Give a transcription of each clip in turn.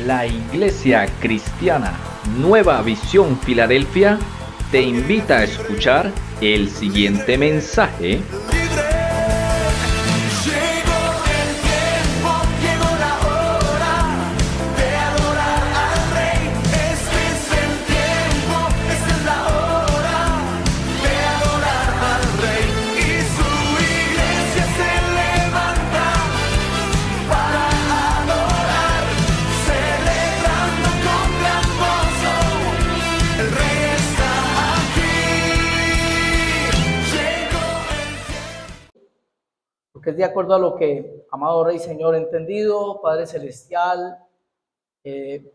La Iglesia Cristiana Nueva Visión Filadelfia te invita a escuchar el siguiente mensaje. Porque es de acuerdo a lo que, amado Rey, Señor, entendido, Padre Celestial,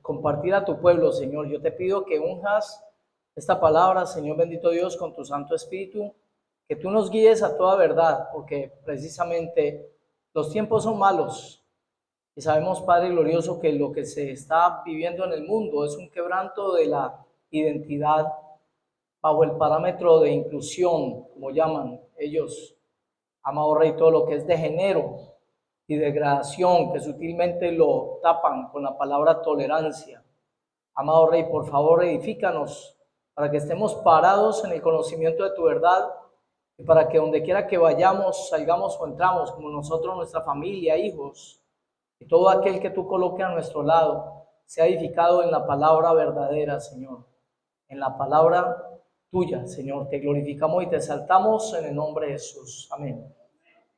compartir a tu pueblo, Señor. Yo te pido que unjas esta palabra, Señor bendito Dios, con tu Santo Espíritu, que tú nos guíes a toda verdad, porque precisamente los tiempos son malos y sabemos, Padre glorioso, que lo que se está viviendo en el mundo es un quebranto de la identidad bajo el parámetro de inclusión, como llaman ellos, amado Rey, todo lo que es de género y degradación, que sutilmente lo tapan con la palabra tolerancia. Amado Rey, por favor, edifícanos para que estemos parados en el conocimiento de tu verdad y para que donde quiera que vayamos, salgamos o entramos, como nosotros, nuestra familia, hijos, y todo aquel que tú coloques a nuestro lado, sea edificado en la palabra verdadera, Señor, en la palabra tuya, Señor. Te glorificamos y te exaltamos en el nombre de Jesús. Amén.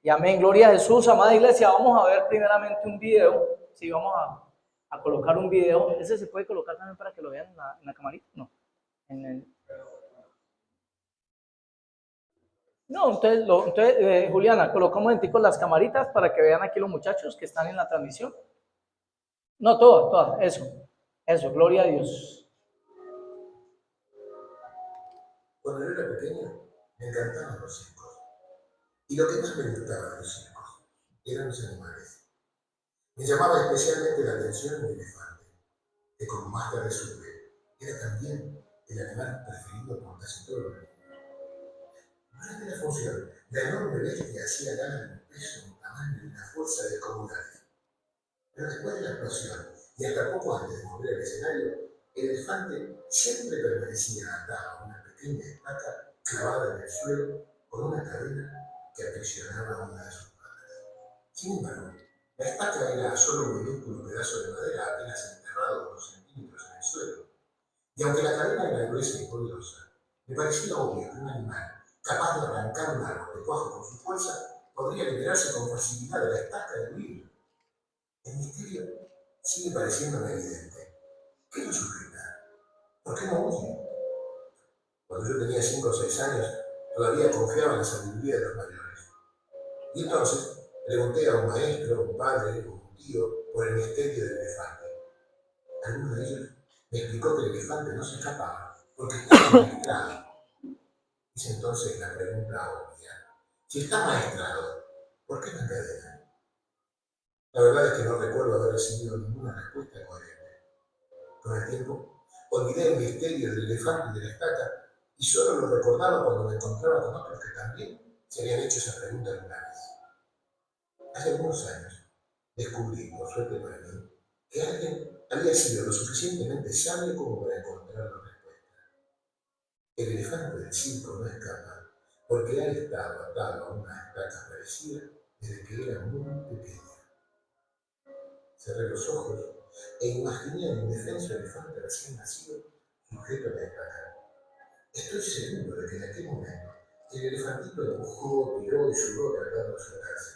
Y amén, gloria a Jesús, amada iglesia. Vamos a ver primeramente un video. Sí, vamos a colocar un video. ¿Ese se puede colocar también para que lo vean en la camarita? No. No, entonces Juliana, colocamos en las camaritas para que vean aquí los muchachos que están en la transmisión. No, todas, eso, gloria a Dios. Cuando yo era pequeño, me encantaban los circos. Y lo que más me gustaba de los circos eran los animales. Me llamaba especialmente la atención el elefante, que como más tarde supe, era también el animal preferido por casi todo el mundo. Durante la función, la enorme bestia hacía ganar un peso, un tamaño y una fuerza descomunales. Pero después de la explosión, y hasta poco antes de volver al escenario, el elefante siempre permanecía atado a una pequeña estaca clavada en el suelo con una cadena que aprisionaba una de sus patas. Sin embargo, la estaca era solo un minúsculo pedazo de madera apenas enterrado unos centímetros en el suelo. Y aunque la cadena era gruesa y poderosa, me parecía obvio que un animal capaz de arrancar un árbol de cuajo con su fuerza podría liberarse con facilidad de la estaca y huir. El misterio sigue pareciéndome evidente. ¿Qué lo sujeta? ¿Por qué no huye? Cuando yo tenía 5 o 6 años, todavía confiaba en la sabiduría de los mayores. Y entonces pregunté a un maestro, un padre o un tío por el misterio del elefante. Alguno de ellos me explicó que el elefante no se escapaba porque estaba maestrado. Hice entonces la pregunta obvia. Si está maestrado, ¿por qué está en cadena? La verdad es que no recuerdo haber recibido ninguna respuesta coherente. Con el tiempo, olvidé el misterio del elefante y de la estaca y solo lo recordaba cuando me encontraba con otros que también se habían hecho esa pregunta alguna vez. Hace algunos años descubrí, por suerte para mí, que alguien había sido lo suficientemente sabio como para encontrar la respuesta. El elefante del circo no escapa porque ha estado atado a una estaca parecida desde que era muy pequeño. Cerré los ojos e imaginé a un indefenso elefante recién nacido sujeto a la estaca. Estoy seguro de que en aquel momento el elefantito empujó, tiró y sudó tratando de soltarse.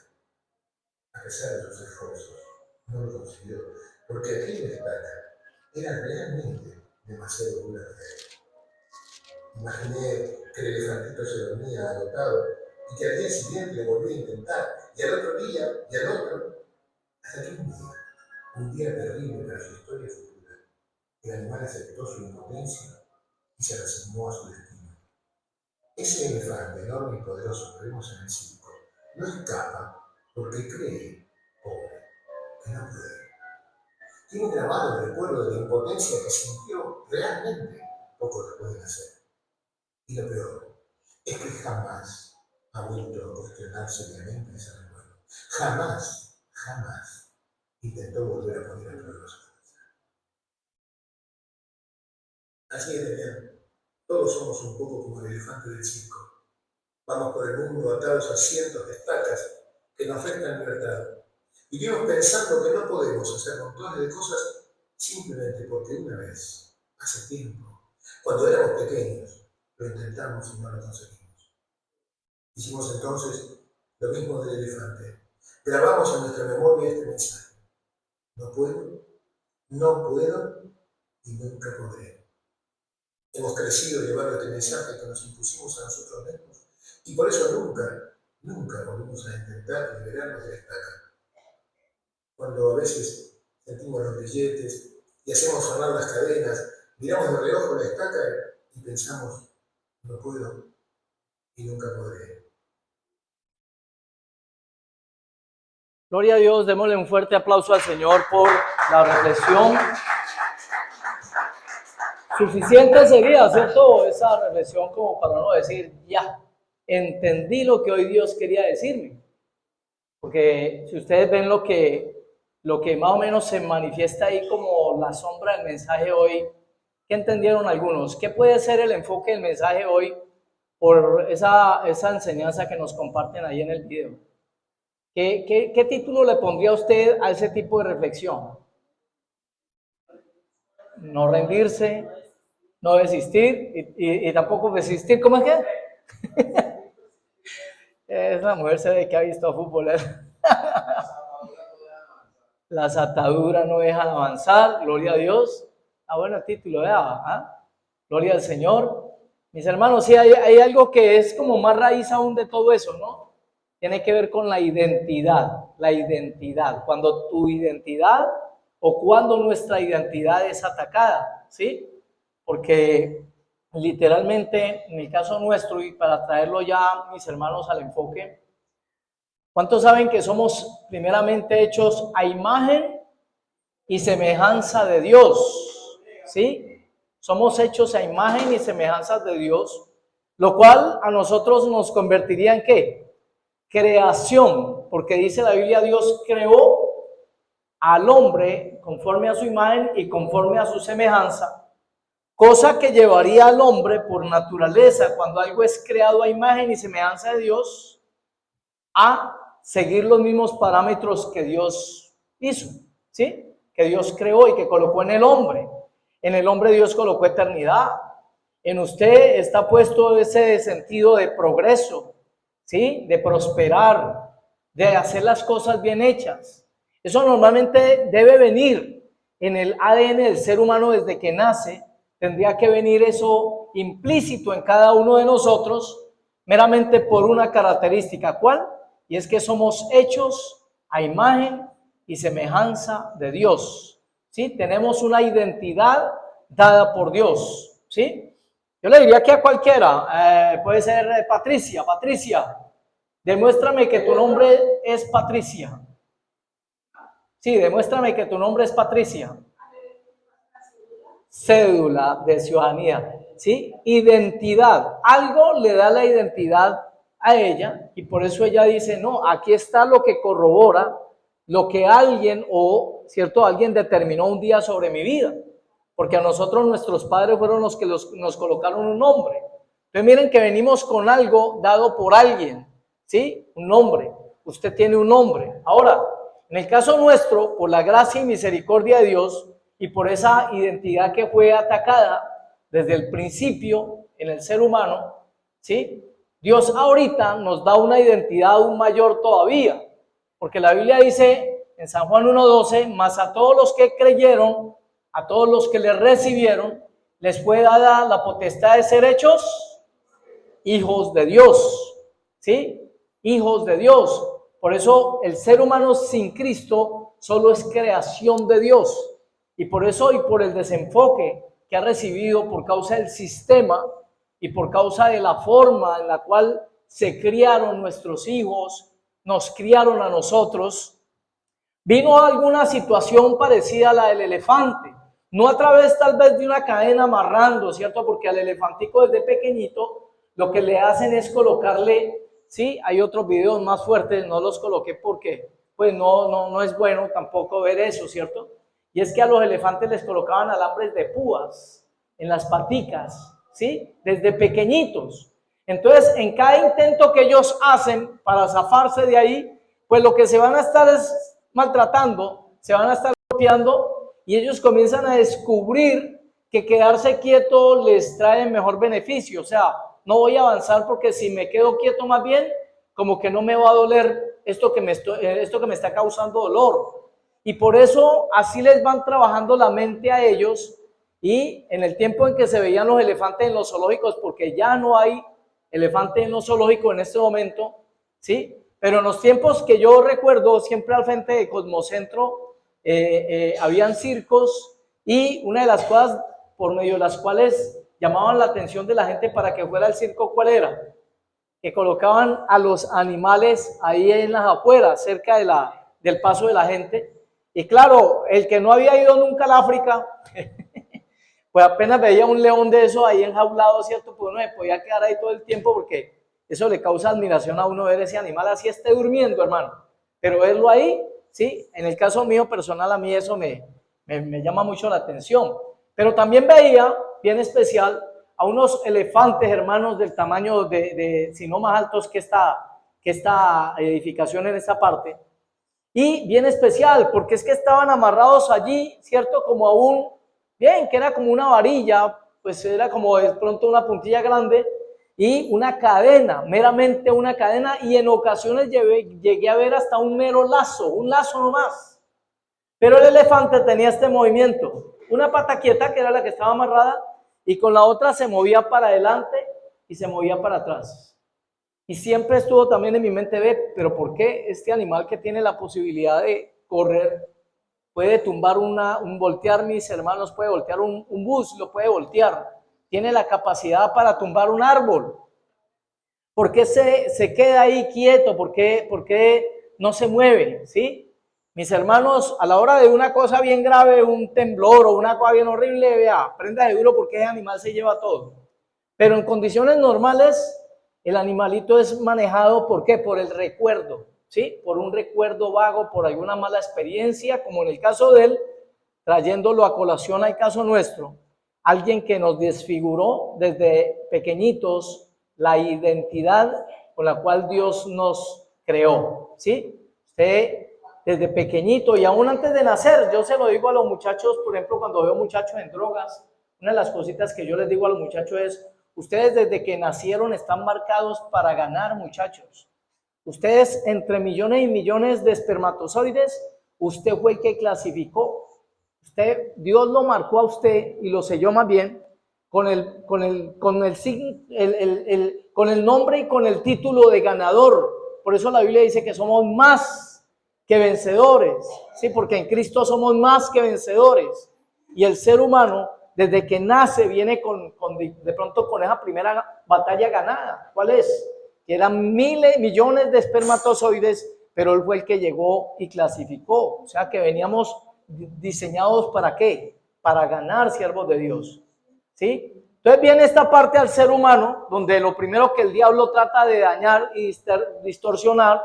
A pesar de sus esfuerzos, no lo consiguió, porque aquella estaca era realmente demasiado dura para él. Imaginé que el elefantito se dormía agotado y que al día siguiente le volvía a intentar, y al otro día, y al otro, hasta que un día terrible para su historia futura, el animal aceptó su impotencia y se resignó a su destino. Ese elefante enorme y poderoso que vemos en el circo no escapa porque cree, pobre, que no puede. Tiene grabado el recuerdo de la impotencia que sintió realmente poco después de nacer. Y lo peor es que jamás ha vuelto a cuestionar seriamente ese recuerdo. Jamás intentó volver a poner a prueba su cabeza. Así es, Daniel. Todos somos un poco como el elefante del circo. Vamos por el mundo atados a cientos de estacas que nos restan libertad. Vivimos pensando que no podemos hacer montones de cosas simplemente porque una vez, hace tiempo, cuando éramos pequeños, lo intentamos y no lo conseguimos. Hicimos entonces lo mismo del elefante. Grabamos en nuestra memoria este mensaje. No puedo y nunca podré. Hemos crecido llevando este mensaje que nos impusimos a nosotros mismos y por eso nunca volvemos a intentar liberarnos de la estaca. Cuando a veces sentimos los grilletes y hacemos sonar las cadenas, miramos de reojo la estaca y pensamos, no puedo y nunca podré. Gloria a Dios, démosle un fuerte aplauso al Señor por la reflexión. Suficiente sería, ¿cierto? Esa reflexión como para no decir, ya, entendí lo que hoy Dios quería decirme. Porque si ustedes ven lo que más o menos se manifiesta ahí como la sombra del mensaje hoy, ¿qué entendieron algunos? ¿Qué puede ser el enfoque del mensaje hoy por esa enseñanza que nos comparten ahí en el video? ¿Qué título le pondría usted a ese tipo de reflexión? No rendirse, no desistir y tampoco desistir. ¿Cómo es que? Esa mujer se ve que ha visto fútbol. Las ataduras no dejan avanzar, gloria a Dios. Bueno, el título, gloria al Señor. Mis hermanos, sí, hay algo que es como más raíz aún de todo eso, ¿no? Tiene que ver con la identidad. Cuando tu identidad o cuando nuestra identidad es atacada, ¿sí? Porque literalmente, en el caso nuestro, y para traerlo ya, mis hermanos, al enfoque, ¿cuántos saben que somos primeramente hechos a imagen y semejanza de Dios? ¿Sí? Somos hechos a imagen y semejanza de Dios, lo cual a nosotros nos convertiría en ¿qué? Creación, porque dice la Biblia, Dios creó al hombre conforme a su imagen y conforme a su semejanza, cosa que llevaría al hombre por naturaleza, cuando algo es creado a imagen y semejanza de Dios, a seguir los mismos parámetros que Dios hizo, ¿sí? Que Dios creó y que colocó en el hombre. En el hombre Dios colocó eternidad. En usted está puesto ese sentido de progreso, ¿sí? De prosperar, de hacer las cosas bien hechas. Eso normalmente debe venir en el ADN del ser humano desde que nace. Tendría que venir eso implícito en cada uno de nosotros, meramente por una característica. ¿Cuál? Y es que somos hechos a imagen y semejanza de Dios, ¿sí? Tenemos una identidad dada por Dios, ¿sí? Yo le diría que a cualquiera, puede ser Patricia, demuéstrame que tu nombre es Patricia. Sí, demuéstrame que tu nombre es Patricia. Cédula de ciudadanía, ¿sí? Identidad, algo le da la identidad a ella y por eso ella dice, no, aquí está lo que corrobora lo que alguien alguien determinó un día sobre mi vida, porque a nosotros nuestros padres fueron los que nos colocaron un nombre. Entonces miren que venimos con algo dado por alguien, ¿sí? Un nombre, usted tiene un nombre. Ahora, en el caso nuestro, por la gracia y misericordia de Dios y por esa identidad que fue atacada desde el principio en el ser humano, ¿sí? Dios ahorita nos da una identidad aún mayor todavía, porque la Biblia dice en San Juan 1:12, mas a todos los que creyeron, a todos los que le recibieron, les fue dada la potestad de ser hechos hijos de Dios, ¿sí? Hijos de Dios. Por eso el ser humano sin Cristo solo es creación de Dios. Y por eso y por el desenfoque que ha recibido por causa del sistema y por causa de la forma en la cual se criaron nuestros hijos, nos criaron a nosotros, vino alguna situación parecida a la del elefante. No a través tal vez de una cadena amarrando, ¿cierto? Porque al elefantico desde pequeñito lo que le hacen es colocarle, ¿sí? Hay otros videos más fuertes, no los coloqué porque pues no es bueno tampoco ver eso, ¿cierto? Y es que a los elefantes les colocaban alambres de púas en las paticas, ¿sí? Desde pequeñitos. Entonces, en cada intento que ellos hacen para zafarse de ahí, pues lo que se van a estar es maltratando, se van a estar golpeando y ellos comienzan a descubrir que quedarse quieto les trae mejor beneficio. O sea, no voy a avanzar porque si me quedo quieto más bien, como que no me va a doler esto que me está causando dolor. Y por eso así les van trabajando la mente a ellos. Y en el tiempo en que se veían los elefantes en los zoológicos, porque ya no hay elefantes en los zoológicos en este momento, ¿sí? Pero en los tiempos que yo recuerdo, siempre al frente de Cosmocentro, habían circos, y una de las cosas por medio de las cuales llamaban la atención de la gente para que fuera al circo, ¿cuál era? Que colocaban a los animales ahí en las afueras, cerca del paso de la gente. Y claro, el que no había ido nunca al África, pues apenas veía un león de eso ahí enjaulado, ¿cierto? Pues uno se podía quedar ahí todo el tiempo porque eso le causa admiración a uno ver ese animal así esté durmiendo, hermano. Pero verlo ahí, sí, en el caso mío personal, a mí eso me llama mucho la atención. Pero también veía, bien especial, a unos elefantes, hermanos, del tamaño si no más altos que esta edificación en esta parte. Y bien especial, porque es que estaban amarrados allí, ¿cierto? Como a que era como una varilla, pues era como de pronto una puntilla grande y una cadena, meramente una cadena, y en ocasiones llegué a ver hasta un mero lazo, un lazo nomás. Pero el elefante tenía este movimiento, una pata quieta, que era la que estaba amarrada, y con la otra se movía para adelante y se movía para atrás. Y siempre estuvo también en mi mente, pero ¿por qué este animal que tiene la posibilidad de correr puede tumbar voltear, mis hermanos, puede voltear un bus, lo puede voltear? Tiene la capacidad para tumbar un árbol. ¿Por qué se queda ahí quieto? ¿Por qué no se mueve? ¿Sí? Mis hermanos, a la hora de una cosa bien grave, un temblor o una cosa bien horrible, vea, prenda de duro porque ese animal se lleva todo. Pero en condiciones normales, el animalito es manejado, ¿por qué? Por el recuerdo, ¿sí? Por un recuerdo vago, por alguna mala experiencia, como en el caso de él, trayéndolo a colación al caso nuestro. Alguien que nos desfiguró desde pequeñitos la identidad con la cual Dios nos creó, ¿sí? Usted desde pequeñito y aún antes de nacer, yo se lo digo a los muchachos, por ejemplo, cuando veo muchachos en drogas, una de las cositas que yo les digo a los muchachos es: ustedes desde que nacieron están marcados para ganar, muchachos. Ustedes, entre millones y millones de espermatozoides, usted fue el que clasificó. Dios lo marcó a usted y lo selló más bien con el nombre y con el título de ganador. Por eso la Biblia dice que somos más que vencedores, ¿sí? Porque en Cristo somos más que vencedores. Y el ser humano, desde que nace, viene de pronto con esa primera batalla ganada. ¿Cuál es? Que eran millones de espermatozoides, pero él fue el que llegó y clasificó. O sea que veníamos diseñados ¿para qué? Para ganar, siervos de Dios, ¿sí? Entonces viene esta parte al ser humano, donde lo primero que el diablo trata de dañar y distorsionar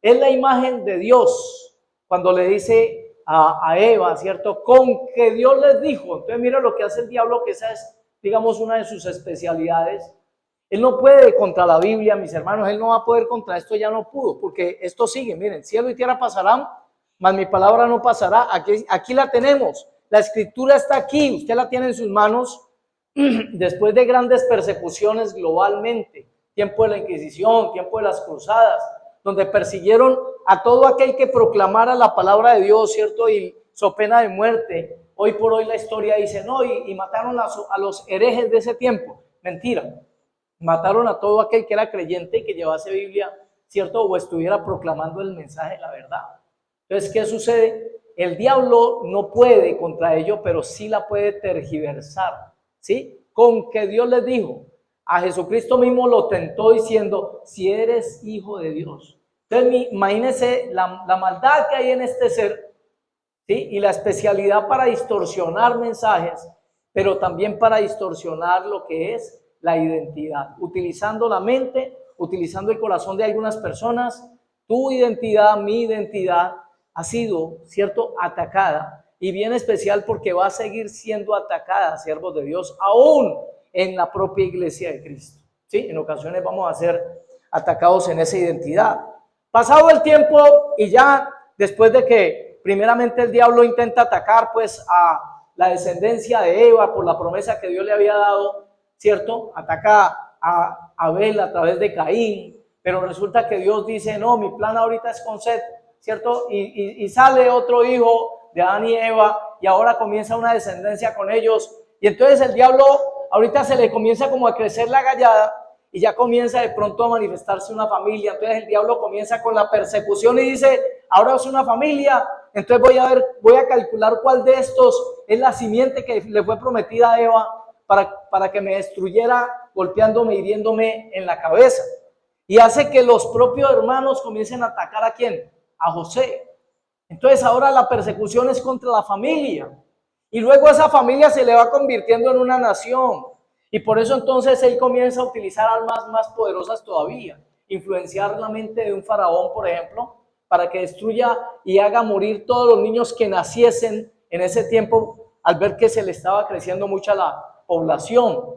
es la imagen de Dios. Cuando le dice a Eva, ¿cierto? Con que Dios les dijo. Entonces mira lo que hace el diablo, que esa es, digamos, una de sus especialidades. Él no puede contra la Biblia, mis hermanos, él no va a poder contra esto, ya no pudo, porque esto sigue, miren, cielo y tierra pasarán, mas mi palabra no pasará. Aquí la tenemos, la escritura está aquí, usted la tiene en sus manos. Después de grandes persecuciones globalmente, tiempo de la Inquisición, tiempo de las cruzadas, donde persiguieron a todo aquel que proclamara la palabra de Dios, ¿cierto? Y so pena de muerte. Hoy por hoy la historia dice, no, y mataron a los herejes de ese tiempo. Mentira. Mataron a todo aquel que era creyente y que llevase Biblia, ¿cierto? O estuviera proclamando el mensaje de la verdad. Entonces, ¿qué sucede? El diablo no puede contra ello, pero sí la puede tergiversar, ¿sí? Con que Dios les dijo. A Jesucristo mismo lo tentó diciendo, si eres hijo de Dios. Entonces, imagínense la maldad que hay en este ser, ¿sí? Y la especialidad para distorsionar mensajes, pero también para distorsionar lo que es la identidad, utilizando la mente, utilizando el corazón de algunas personas. Tu identidad, mi identidad ha sido, ¿cierto?, atacada y bien especial porque va a seguir siendo atacada, siervos de Dios, aún en la propia iglesia de Cristo. ¿Sí? En ocasiones vamos a ser atacados en esa identidad. Pasado el tiempo y ya después de que primeramente el diablo intenta atacar pues a la descendencia de Eva por la promesa que Dios le había dado, ¿cierto? Ataca a Abel a través de Caín, pero resulta que Dios dice, no, mi plan ahorita es con Set, ¿cierto? Y sale otro hijo de Adán y Eva y ahora comienza una descendencia con ellos y entonces el diablo ahorita se le comienza como a crecer la gallada y ya comienza de pronto a manifestarse una familia. Entonces el diablo comienza con la persecución y dice, ahora es una familia, entonces voy a calcular cuál de estos es la simiente que le fue prometida a Eva para que me destruyera golpeándome, hiriéndome en la cabeza. Y hace que los propios hermanos comiencen a atacar ¿a quién? A José. Entonces ahora la persecución es contra la familia. Y luego esa familia se le va convirtiendo en una nación. Y por eso entonces él comienza a utilizar armas más poderosas todavía. Influenciar la mente de un faraón, por ejemplo, para que destruya y haga morir todos los niños que naciesen en ese tiempo al ver que se le estaba creciendo mucha la población.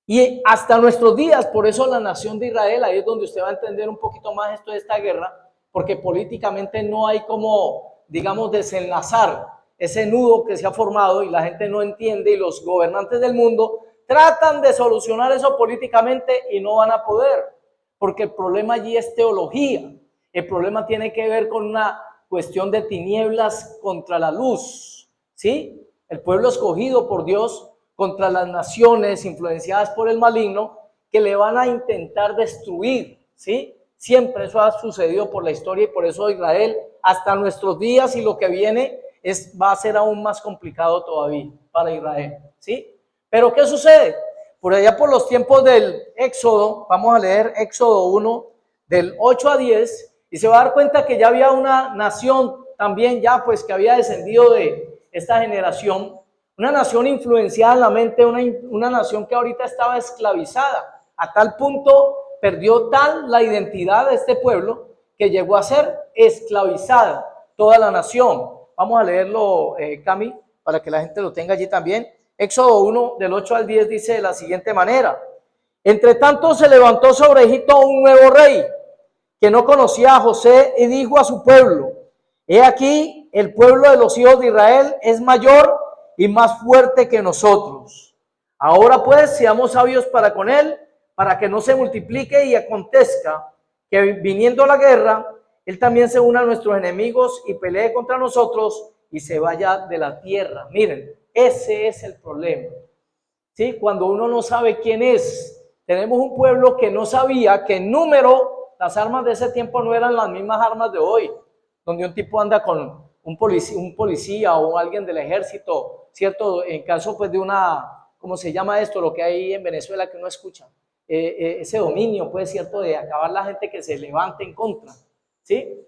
Y hasta nuestros días, por eso la nación de Israel, ahí es donde usted va a entender un poquito más esto de esta guerra, porque políticamente no hay como, digamos, desenlazar ese nudo que se ha formado y la gente no entiende y los gobernantes del mundo tratan de solucionar eso políticamente y no van a poder, porque el problema allí es teología. El problema tiene que ver con una cuestión de tinieblas contra la luz, ¿sí? El pueblo escogido por Dios contra las naciones influenciadas por el maligno que le van a intentar destruir, ¿sí? Siempre eso ha sucedido por la historia y por eso Israel hasta nuestros días y lo que viene va a ser aún más complicado todavía para Israel, ¿sí? Pero ¿qué sucede? Por allá por los tiempos del Éxodo, vamos a leer Éxodo 1 del 8 a 10 y se va a dar cuenta que ya había una nación también ya pues que había descendido de esta generación, una nación influenciada en la mente, una nación que ahorita estaba esclavizada, a tal punto perdió tal la identidad de este pueblo que llegó a ser esclavizada toda la nación. Vamos a leerlo, Cami, para que la gente lo tenga allí también. Éxodo 1 del 8 al 10 dice de la siguiente manera: entre tanto se levantó sobre Egipto un nuevo rey que no conocía a José y dijo a su pueblo: he aquí, el pueblo de los hijos de Israel es mayor y más fuerte que nosotros. Ahora pues seamos sabios para con él, para que no se multiplique y acontezca que viniendo la guerra, él también se una a nuestros enemigos y pelee contra nosotros y se vaya de la tierra. Miren, ese es el problema, ¿sí? Cuando uno no sabe quién es. Tenemos un pueblo que no sabía que en número las armas de ese tiempo no eran las mismas armas de hoy, donde un tipo anda con un policía o alguien del ejército, ¿cierto? En caso pues de una, ¿cómo se llama esto? Lo que hay en Venezuela que uno escucha, ese dominio, pues, ¿cierto? De acabar la gente que se levante en contra, ¿sí?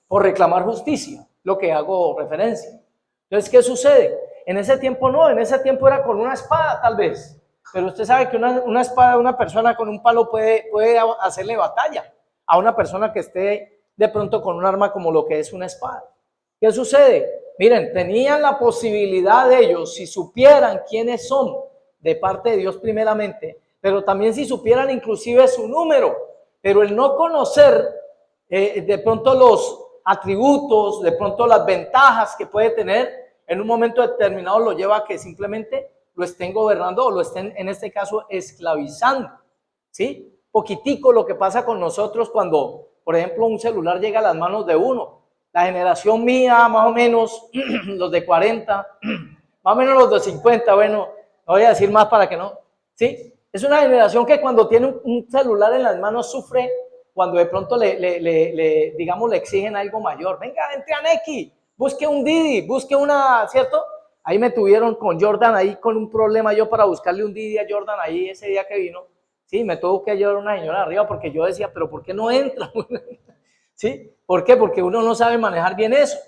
Por reclamar justicia, lo que hago referencia. Entonces, ¿qué sucede? En ese tiempo no, en ese tiempo era con una espada tal vez, pero usted sabe que una espada, una persona con un palo puede hacerle batalla a una persona que esté de pronto con un arma como lo que es una espada. ¿Qué sucede? Miren, tenían la posibilidad de ellos, si supieran quiénes son de parte de Dios primeramente, pero también si supieran inclusive su número, pero el no conocer de pronto los atributos, de pronto las ventajas que puede tener, en un momento determinado lo lleva a que simplemente lo estén gobernando o lo estén, en este caso, esclavizando, ¿sí? Poquitico lo que pasa con nosotros cuando, por ejemplo, un celular llega a las manos de uno. La generación mía, más o menos, los de 40, más o menos los de 50, bueno, no voy a decir más para que no, ¿sí? Es una generación que cuando tiene un celular en las manos sufre cuando de pronto digamos, le exigen algo mayor. Venga, entre a Neki, busque un Didi, busque una, ¿cierto? Ahí me tuvieron con Jordan ahí con un problema yo para buscarle un Didi a Jordan ahí ese día que vino. Sí, me tuvo que llevar una señora arriba porque yo decía, pero ¿por qué no entra? ¿Sí? ¿Por qué? Porque uno no sabe manejar bien eso.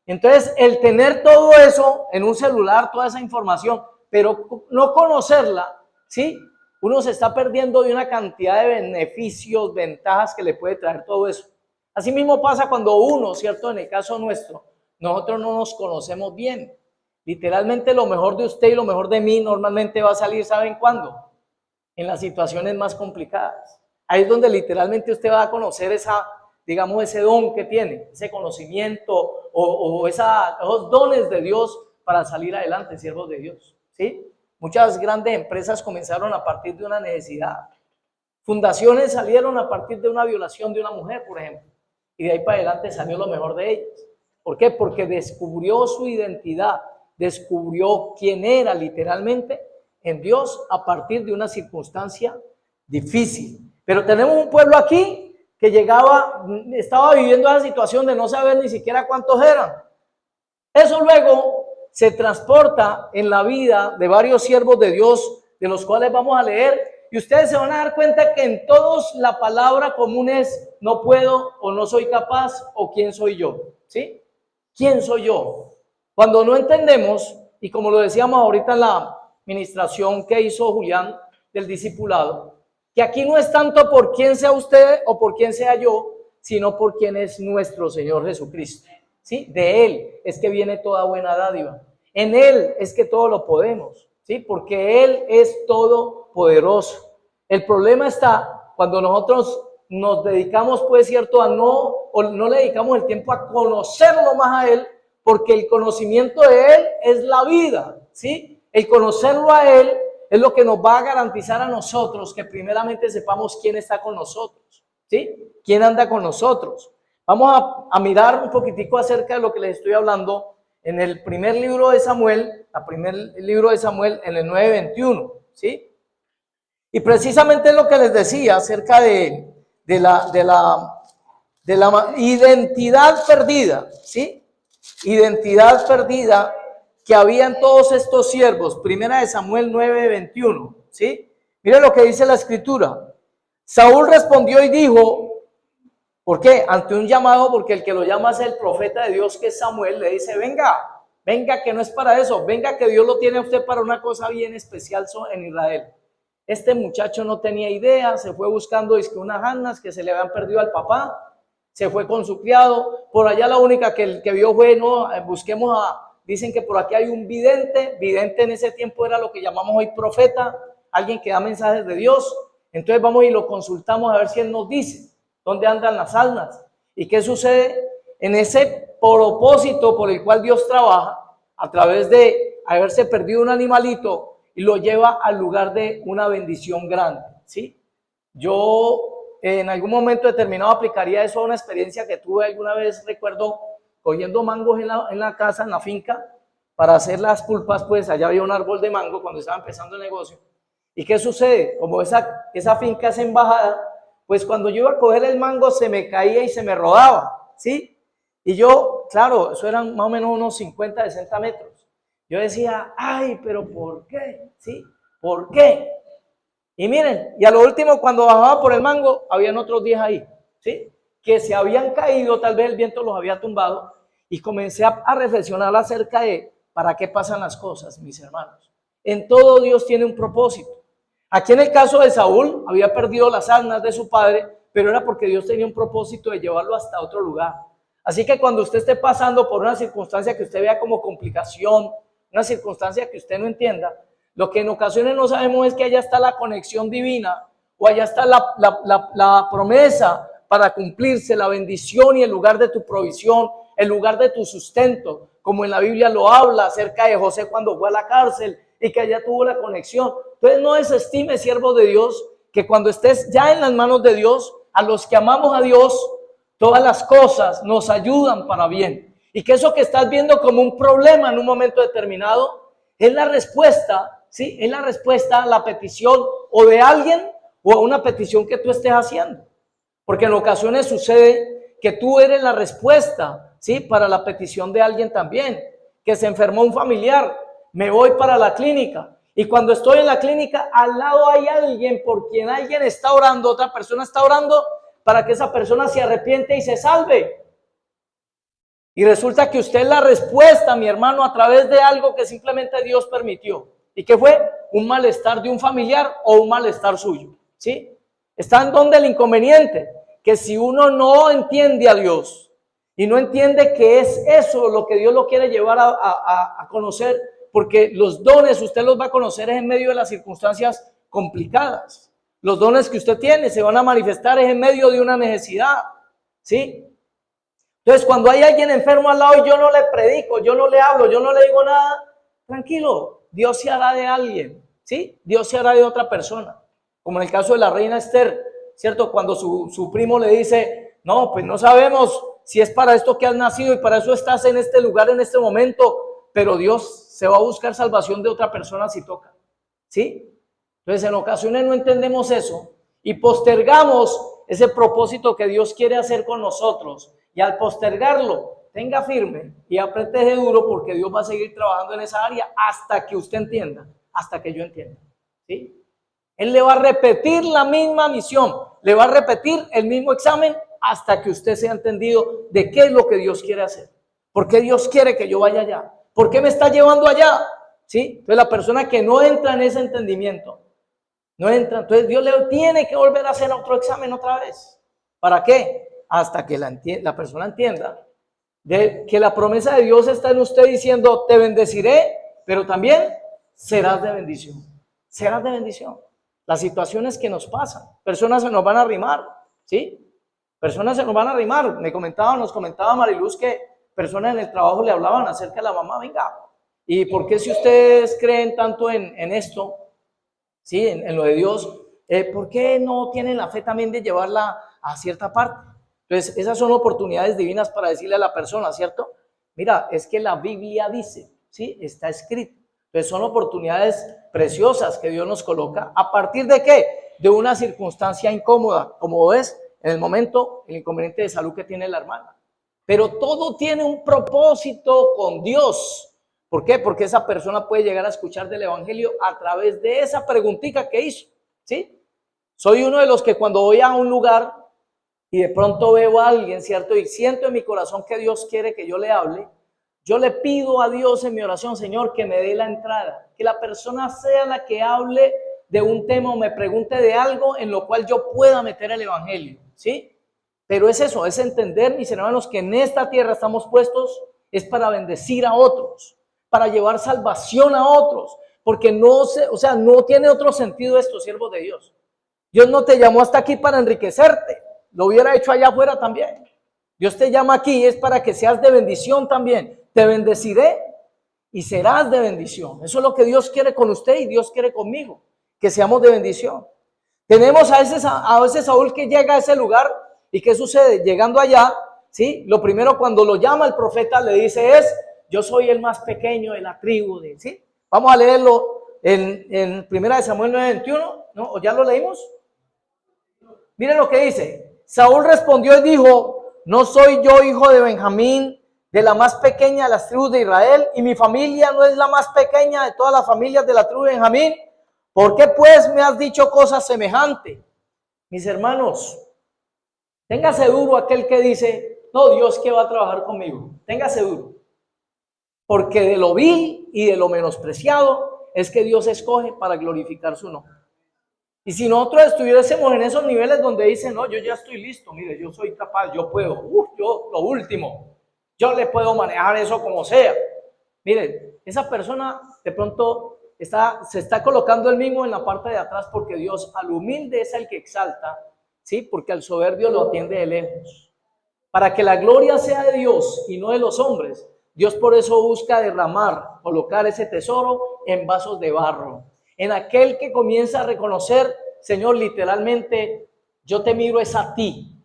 Entonces, el tener todo eso en un celular, toda esa información, pero no conocerla, ¿sí? Uno se está perdiendo de una cantidad de beneficios, ventajas que le puede traer todo eso. Así mismo pasa cuando uno, ¿cierto? En el caso nuestro, nosotros no nos conocemos bien. Literalmente lo mejor de usted y lo mejor de mí normalmente va a salir, ¿saben cuándo? En las situaciones más complicadas. Ahí es donde literalmente usted va a conocer digamos, ese don que tiene, ese conocimiento esos dones de Dios para salir adelante, siervos de Dios, ¿sí? Muchas grandes empresas comenzaron a partir de una necesidad. Fundaciones salieron a partir de una violación de una mujer, por ejemplo, y de ahí para adelante salió lo mejor de ellas. ¿Por qué? Porque descubrió su identidad, descubrió quién era literalmente en Dios a partir de una circunstancia difícil. Pero tenemos un pueblo aquí que estaba viviendo esa situación de no saber ni siquiera cuántos eran. Eso luego se transporta en la vida de varios siervos de Dios, de los cuales vamos a leer, y ustedes se van a dar cuenta que en todos la palabra común es no puedo o no soy capaz o quién soy yo, ¿sí? ¿Quién soy yo? Cuando no entendemos, y como lo decíamos ahorita en la ministración que hizo Julián del discipulado, que aquí no es tanto por quién sea usted o por quién sea yo, sino por quién es nuestro Señor Jesucristo, ¿sí? De Él es que viene toda buena dádiva. En Él es que todo lo podemos, ¿sí? Porque Él es todopoderoso. El problema está cuando nosotros nos dedicamos, pues, cierto, o no le dedicamos el tiempo a conocerlo más a Él, porque el conocimiento de Él es la vida, ¿sí? El conocerlo a Él es lo que nos va a garantizar a nosotros que primeramente sepamos quién está con nosotros, ¿sí? ¿Quién anda con nosotros? Vamos a mirar un poquitico acerca de lo que les estoy hablando en el primer libro de Samuel, en el 9:21, ¿sí? Y precisamente es lo que les decía acerca de la identidad perdida, ¿sí? Identidad perdida que había en todos estos siervos. Primera de Samuel 9:21, ¿sí? Miren lo que dice la escritura. Saúl respondió y dijo, ¿por qué? Ante un llamado, porque el que lo llama es el profeta de Dios, que es Samuel, le dice, venga, que no es para eso, venga, que Dios lo tiene a usted para una cosa bien especial en Israel. Este muchacho no tenía idea, se fue buscando unas asnas que se le habían perdido al papá, se fue con su criado, por allá la única que vio fue, no, dicen que por aquí hay un vidente en ese tiempo era lo que llamamos hoy profeta, alguien que da mensajes de Dios. Entonces vamos y lo consultamos a ver si él nos dice dónde andan las almas y qué sucede en ese propósito por el cual Dios trabaja a través de haberse perdido un animalito y lo lleva al lugar de una bendición grande, ¿sí? Yo en algún momento determinado aplicaría eso a una experiencia que tuve alguna vez, recuerdo, cogiendo mangos en la casa, en la finca, para hacer las pulpas. Pues allá había un árbol de mango cuando estaba empezando el negocio. ¿Y qué sucede? Como esa finca es embajada, pues cuando yo iba a coger el mango se me caía y se me rodaba, ¿sí? Y yo, claro, eso eran más o menos unos 50, 60 metros. Yo decía, ay, pero ¿por qué? ¿Sí? ¿Por qué? Y miren, y a lo último cuando bajaba por el mango, habían otros 10 ahí, ¿sí? Que se habían caído, tal vez el viento los había tumbado, y comencé a reflexionar acerca de para qué pasan las cosas, mis hermanos. En todo Dios tiene un propósito. Aquí en el caso de Saúl, había perdido las asnas de su padre, pero era porque Dios tenía un propósito de llevarlo hasta otro lugar. Así que cuando usted esté pasando por una circunstancia que usted vea como complicación, una circunstancia que usted no entienda, lo que en ocasiones no sabemos es que allá está la conexión divina, o allá está la promesa para cumplirse, la bendición y el lugar de tu provisión, el lugar de tu sustento, como en la Biblia lo habla acerca de José cuando fue a la cárcel y que allá tuvo la conexión. Entonces no desestime, siervo de Dios, que cuando estés ya en las manos de Dios, a los que amamos a Dios, todas las cosas nos ayudan para bien. Y que eso que estás viendo como un problema en un momento determinado, es la respuesta, ¿sí? Es la respuesta a la petición o de alguien o a una petición que tú estés haciendo. Porque en ocasiones sucede que tú eres la respuesta, ¿sí? Para la petición de alguien también, que se enfermó un familiar, me voy para la clínica, y cuando estoy en la clínica, al lado hay alguien por quien alguien está orando, otra persona está orando para que esa persona se arrepiente y se salve. Y resulta que usted es la respuesta, mi hermano, a través de algo que simplemente Dios permitió. ¿Y qué fue? Un malestar de un familiar o un malestar suyo, ¿sí? Está en donde el inconveniente, que si uno no entiende a Dios, y no entiende que es eso lo que Dios lo quiere llevar a conocer, porque los dones usted los va a conocer en medio de las circunstancias complicadas. Los dones que usted tiene se van a manifestar en medio de una necesidad, ¿sí? Entonces, cuando hay alguien enfermo al lado y yo no le predico, yo no le hablo, yo no le digo nada, tranquilo, Dios se hará de alguien, ¿sí? Dios se hará de otra persona. Como en el caso de la reina Esther, ¿cierto? Cuando su primo le dice, no, pues no sabemos si es para esto que has nacido y para eso estás en este lugar en este momento, pero Dios se va a buscar salvación de otra persona si toca, ¿sí? Entonces, en ocasiones no entendemos eso y postergamos ese propósito que Dios quiere hacer con nosotros. Y al postergarlo, tenga firme y apriete duro, porque Dios va a seguir trabajando en esa área hasta que usted entienda, hasta que yo entienda, ¿sí? Él le va a repetir la misma misión, le va a repetir el mismo examen hasta que usted sea entendido de qué es lo que Dios quiere hacer. ¿Por qué Dios quiere que yo vaya allá? ¿Por qué me está llevando allá? ¿Sí? Entonces la persona que no entra en ese entendimiento, no entra, entonces Dios le tiene que volver a hacer otro examen otra vez. ¿Para qué? Hasta que la persona entienda de que la promesa de Dios está en usted diciendo, te bendeciré, pero también serás de bendición. Serás de bendición. Las situaciones que nos pasan, personas se nos van a arrimar, ¿sí? Personas se nos van a arrimar. Nos comentaba Mariluz que personas en el trabajo le hablaban acerca de la mamá, venga, ¿y por qué si ustedes creen tanto en esto, ¿sí? En lo de Dios, ¿por qué no tienen la fe también de llevarla a cierta parte? Entonces, esas son oportunidades divinas para decirle a la persona, ¿cierto? Mira, es que la Biblia dice, ¿sí? Está escrito. Entonces, son oportunidades preciosas que Dios nos coloca. ¿A partir de qué? De una circunstancia incómoda, como ves, en el momento, el inconveniente de salud que tiene la hermana. Pero todo tiene un propósito con Dios. ¿Por qué? Porque esa persona puede llegar a escuchar del evangelio a través de esa preguntita que hizo, ¿sí? Soy uno de los que cuando voy a un lugar y de pronto veo a alguien, ¿cierto? Y siento en mi corazón que Dios quiere que yo le hable, yo le pido a Dios en mi oración, Señor, que me dé la entrada, que la persona sea la que hable de un tema o me pregunte de algo en lo cual yo pueda meter el evangelio, ¿sí? Pero es eso, es entender, mis hermanos, que en esta tierra estamos puestos, es para bendecir a otros, para llevar salvación a otros, porque no tiene otro sentido esto, siervos de Dios. Dios no te llamó hasta aquí para enriquecerte, lo hubiera hecho allá afuera también. Dios te llama aquí, es para que seas de bendición también. Te bendeciré y serás de bendición. Eso es lo que Dios quiere con usted y Dios quiere conmigo, que seamos de bendición. Tenemos a veces Saúl que llega a ese lugar y ¿qué sucede? Llegando allá, ¿sí? Lo primero cuando lo llama el profeta le dice es, yo soy el más pequeño de la tribu, ¿sí? Vamos a leerlo en 1 Samuel 9:21, ¿no? ¿O ya lo leímos? Miren lo que dice. Saúl respondió y dijo, ¿no soy yo hijo de Benjamín, de la más pequeña de las tribus de Israel? Y mi familia no es la más pequeña de todas las familias de la tribu de Benjamín. ¿Por qué pues me has dicho cosas semejantes? Mis hermanos, téngase duro aquel que dice, no, Dios que va a trabajar conmigo. Téngase duro. Porque de lo vil y de lo menospreciado es que Dios escoge para glorificar su nombre. Y si nosotros estuviésemos en esos niveles donde dicen, no, yo ya estoy listo, mire, yo soy capaz, yo puedo, yo lo último, yo le puedo manejar eso como sea. Mire, esa persona de pronto se está colocando él mismo en la parte de atrás, porque Dios al humilde es el que exalta, ¿sí? Porque al soberbio lo atiende de lejos. Para que la gloria sea de Dios y no de los hombres, Dios por eso busca colocar ese tesoro en vasos de barro. En aquel que comienza a reconocer, Señor, literalmente, yo te miro es a ti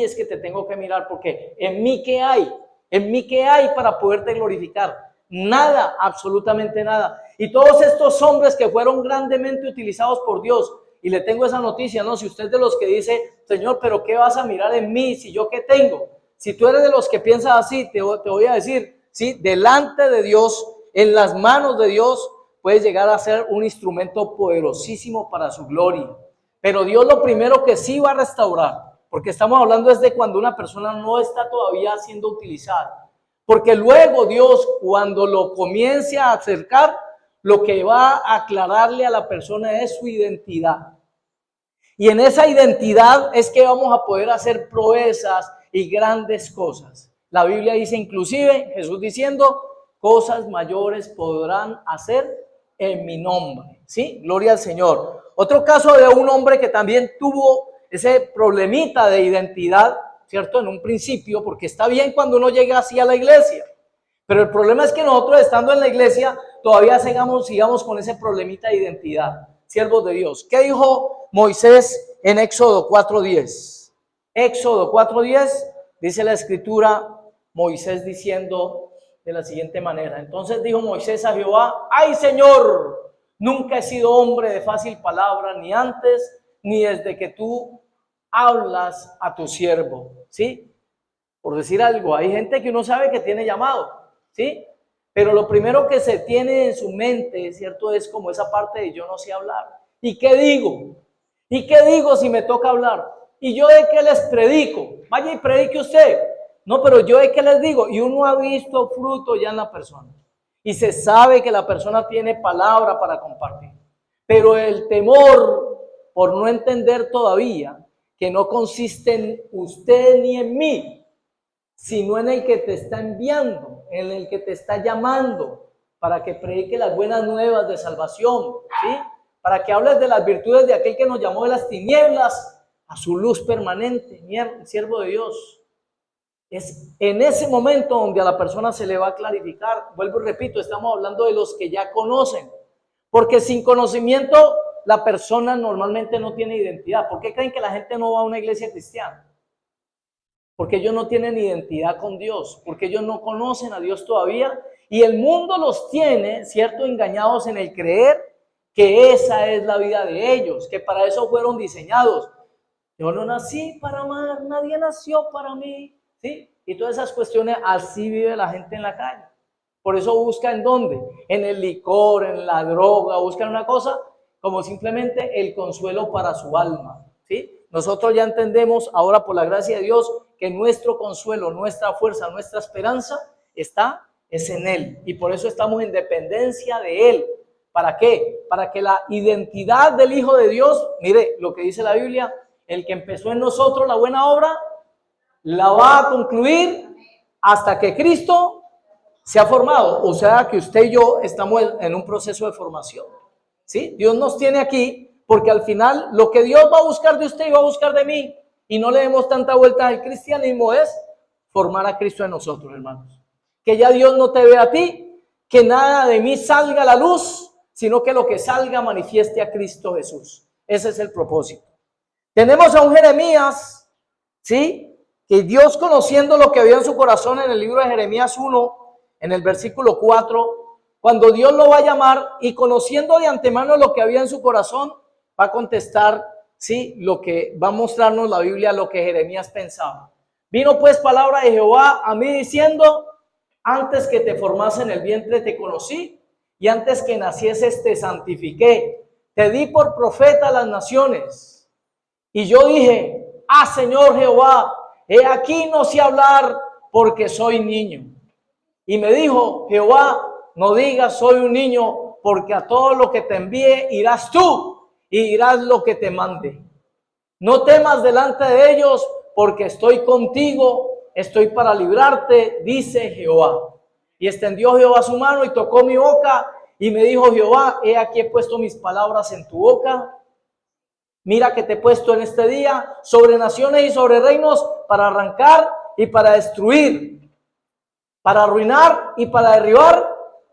es que te tengo que mirar, porque en mí ¿qué hay para poderte glorificar? Nada, absolutamente nada. Y todos estos hombres que fueron grandemente utilizados por Dios, y le tengo esa noticia, ¿no? Si usted es de los que dice, Señor, pero ¿qué vas a mirar en mí si yo qué tengo? Si tú eres de los que piensas así, te voy a decir, sí, delante de Dios, en las manos de Dios, puedes llegar a ser un instrumento poderosísimo para su gloria. Pero Dios lo primero que sí va a restaurar, porque estamos hablando es de cuando una persona no está todavía siendo utilizada. Porque luego Dios, cuando lo comience a acercar, lo que va a aclararle a la persona es su identidad. Y en esa identidad es que vamos a poder hacer proezas y grandes cosas. La Biblia dice inclusive, Jesús diciendo, cosas mayores podrán hacer en mi nombre. ¿Sí? Gloria al Señor. Otro caso de un hombre que también tuvo ese problemita de identidad, ¿cierto? En un principio, porque está bien cuando uno llega así a la iglesia. Pero el problema es que nosotros estando en la iglesia todavía sigamos con ese problemita de identidad. Siervos de Dios. ¿Qué dijo Moisés en Éxodo 4:10? Éxodo 4:10 dice la escritura, Moisés diciendo de la siguiente manera. Entonces dijo Moisés a Jehová, ¡ay Señor! Nunca he sido hombre de fácil palabra, ni antes, ni desde que tú hablas a tu siervo. ¿Sí? Por decir algo, hay gente que uno sabe que tiene llamado, ¿sí? Pero lo primero que se tiene en su mente, ¿cierto? Es como esa parte de yo no sé hablar. ¿Y qué digo? ¿Y qué digo si me toca hablar? ¿Y yo de qué les predico? Vaya y predique usted. No, pero yo de qué les digo. Y uno ha visto fruto ya en la persona. Y se sabe que la persona tiene palabra para compartir. Pero el temor por no entender todavía que no consiste en usted ni en mí, sino en el que te está enviando, en el que te está llamando para que predique las buenas nuevas de salvación, ¿sí? Para que hables de las virtudes de aquel que nos llamó de las tinieblas a su luz permanente, siervo de Dios. Es en ese momento donde a la persona se le va a clarificar. Vuelvo y repito, estamos hablando de los que ya conocen, porque sin conocimiento la persona normalmente no tiene identidad. ¿Por qué creen que la gente no va a una iglesia cristiana? Porque ellos no tienen identidad con Dios, porque ellos no conocen a Dios todavía y el mundo los tiene, ¿cierto?, engañados en el creer que esa es la vida de ellos, que para eso fueron diseñados. Yo no nací para amar, nadie nació para mí, ¿sí? Y todas esas cuestiones, así vive la gente en la calle. Por eso busca ¿en dónde? En el licor, en la droga, buscan una cosa como simplemente el consuelo para su alma, ¿sí? Nosotros ya entendemos ahora por la gracia de Dios que nuestro consuelo, nuestra fuerza, nuestra esperanza es en Él. Y por eso estamos en dependencia de Él. ¿Para qué? Para que la identidad del Hijo de Dios, mire lo que dice la Biblia, el que empezó en nosotros la buena obra, la va a concluir hasta que Cristo se ha formado. O sea que usted y yo estamos en un proceso de formación. ¿Sí? Dios nos tiene aquí porque al final lo que Dios va a buscar de usted y va a buscar de mí, y no le demos tanta vuelta al cristianismo, es formar a Cristo en nosotros, hermanos. Que ya Dios no te vea a ti, que nada de mí salga a la luz, sino que lo que salga manifieste a Cristo Jesús. Ese es el propósito. Tenemos a un Jeremías, ¿sí? Que Dios, conociendo lo que había en su corazón, en el libro de Jeremías 1, en el versículo 4, cuando Dios lo va a llamar y conociendo de antemano lo que había en su corazón, va a contestar, ¿sí?, lo que va a mostrarnos la Biblia, lo que Jeremías pensaba. Vino pues palabra de Jehová a mí diciendo, antes que te formase en el vientre te conocí, y antes que nacieses te santifiqué, te di por profeta a las naciones. Y yo dije, Señor Jehová, he aquí no sé hablar porque soy niño. Y me dijo Jehová, no digas soy un niño, porque a todo lo que te envíe irás tú y dirás lo que te mande. No temas delante de ellos, porque estoy contigo, estoy para librarte, dice Jehová. Y extendió Jehová su mano y tocó mi boca y me dijo Jehová, he aquí he puesto mis palabras en tu boca. Mira que te he puesto en este día sobre naciones y sobre reinos para arrancar y para destruir, para arruinar y para derribar,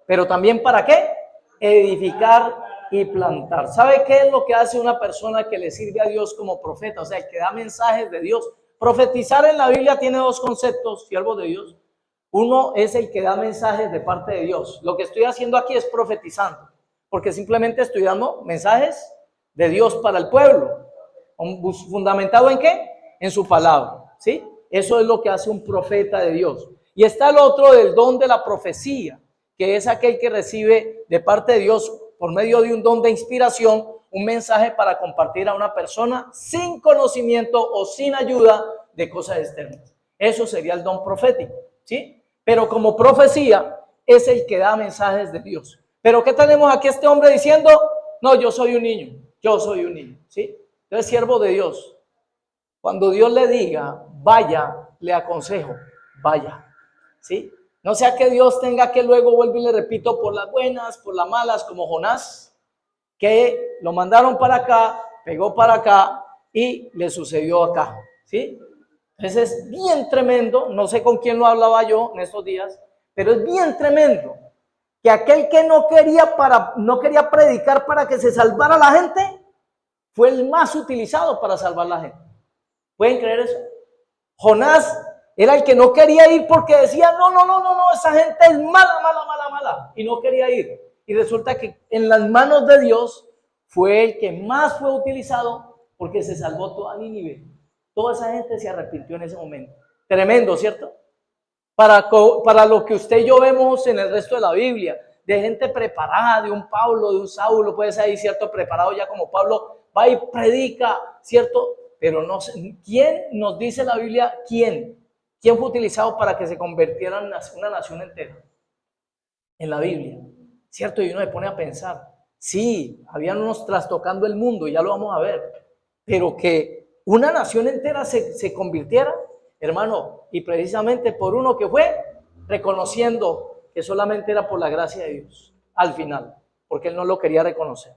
pero también ¿para qué? Edificar y plantar. ¿Sabe qué es lo que hace una persona que le sirve a Dios como profeta? O sea, el que da mensajes de Dios. Profetizar en la Biblia tiene dos conceptos, siervos de Dios. Uno es el que da mensajes de parte de Dios. Lo que estoy haciendo aquí es profetizando, porque simplemente estoy dando mensajes de Dios para el pueblo. ¿Fundamentado en qué? En su palabra, ¿sí? Eso es lo que hace un profeta de Dios. Y está el otro del don de la profecía, que es aquel que recibe de parte de Dios por medio de un don de inspiración, un mensaje para compartir a una persona sin conocimiento o sin ayuda de cosas externas. Eso sería el don profético, ¿sí? Pero como profecía es el que da mensajes de Dios. Pero ¿qué tenemos aquí este hombre diciendo? No, yo soy un niño, ¿sí? Entonces, siervo de Dios, cuando Dios le diga, vaya, le aconsejo, vaya. ¿sí? No sea que Dios tenga que luego, vuelvo y le repito, por las buenas, por las malas, como Jonás, que lo mandaron para acá, pegó para acá y le sucedió acá, ¿sí? Entonces es bien tremendo, no sé con quién lo hablaba yo en estos días, pero es bien tremendo que aquel que no quería predicar para que se salvara la gente, fue el más utilizado para salvar la gente. ¿Pueden creer eso? Jonás era el que no quería ir porque decía, no, esa gente es mala, y no quería ir. Y resulta que en las manos de Dios fue el que más fue utilizado porque se salvó toda Nínive. Toda esa gente se arrepintió en ese momento. Tremendo, ¿cierto? Para lo que usted y yo vemos en el resto de la Biblia, de gente preparada, de un Pablo, de un Saulo, puede ser ahí, ¿cierto? Preparado ya como Pablo, va y predica, ¿cierto? Pero no sé, ¿quién nos dice la Biblia? ¿Quién fue utilizado para que se convirtiera en una nación entera? En la Biblia, ¿cierto? Y uno se pone a pensar, sí, habían unos trastocando el mundo, ya lo vamos a ver, pero que una nación entera se convirtiera, hermano, y precisamente por uno que fue reconociendo que solamente era por la gracia de Dios, al final, porque él no lo quería reconocer.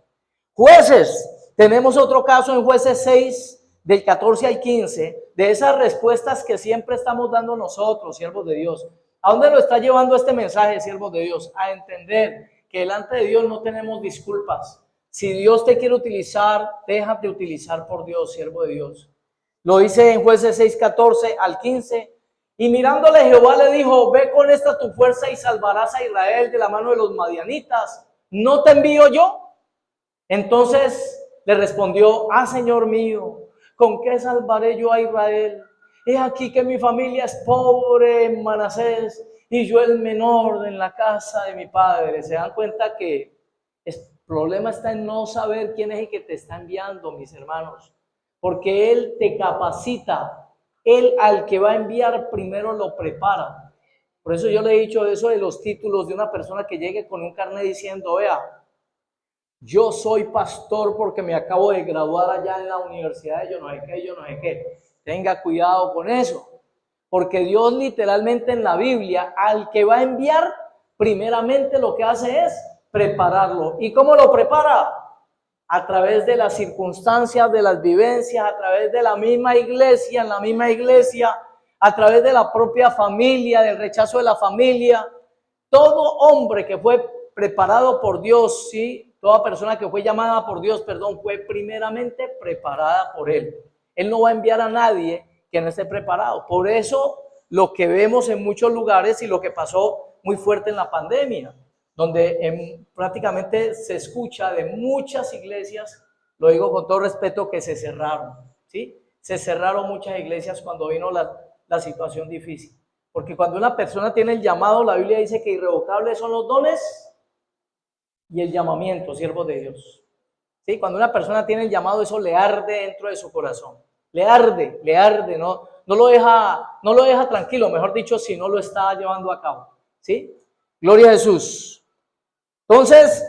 Jueces, tenemos otro caso en Jueces 6, del 14 al 15, de esas respuestas que siempre estamos dando nosotros, siervos de Dios. ¿A dónde lo está llevando este mensaje, siervos de Dios? A entender que delante de Dios no tenemos disculpas. Si Dios te quiere utilizar, déjate utilizar por Dios, siervo de Dios. Lo dice en Jueces 6, 14 al 15. Y mirándole Jehová le dijo, ve con esta tu fuerza y salvarás a Israel de la mano de los madianitas. ¿No te envío yo? Entonces le respondió, Señor mío, ¿con qué salvaré yo a Israel? He aquí que mi familia es pobre en Manasés y yo el menor en la casa de mi padre. ¿Se dan cuenta que el problema está en no saber quién es el que te está enviando, mis hermanos? Porque Él te capacita. Él al que va a enviar primero lo prepara. Por eso yo le he dicho eso de los títulos de una persona que llegue con un carnet diciendo, vea, yo soy pastor porque me acabo de graduar allá en la universidad de yo no sé qué. Tenga cuidado con eso. Porque Dios literalmente en la Biblia, al que va a enviar, primeramente lo que hace es prepararlo. ¿Y cómo lo prepara? A través de las circunstancias, de las vivencias, a través de la misma iglesia, en la misma iglesia, a través de la propia familia, del rechazo de la familia. Todo hombre que fue preparado por Dios, ¿sí? Toda persona que fue llamada por Dios, fue primeramente preparada por Él. Él no va a enviar a nadie que no esté preparado. Por eso lo que vemos en muchos lugares y lo que pasó muy fuerte en la pandemia, donde prácticamente se escucha de muchas iglesias, lo digo con todo respeto, que se cerraron, ¿sí? Se cerraron muchas iglesias cuando vino la situación difícil. Porque cuando una persona tiene el llamado, la Biblia dice que irrevocables son los dones y el llamamiento, siervos de Dios. ¿Sí? Cuando una persona tiene el llamado, eso le arde dentro de su corazón. Le arde, no lo deja tranquilo, mejor dicho, si no lo está llevando a cabo. ¿Sí? Gloria a Jesús. Entonces,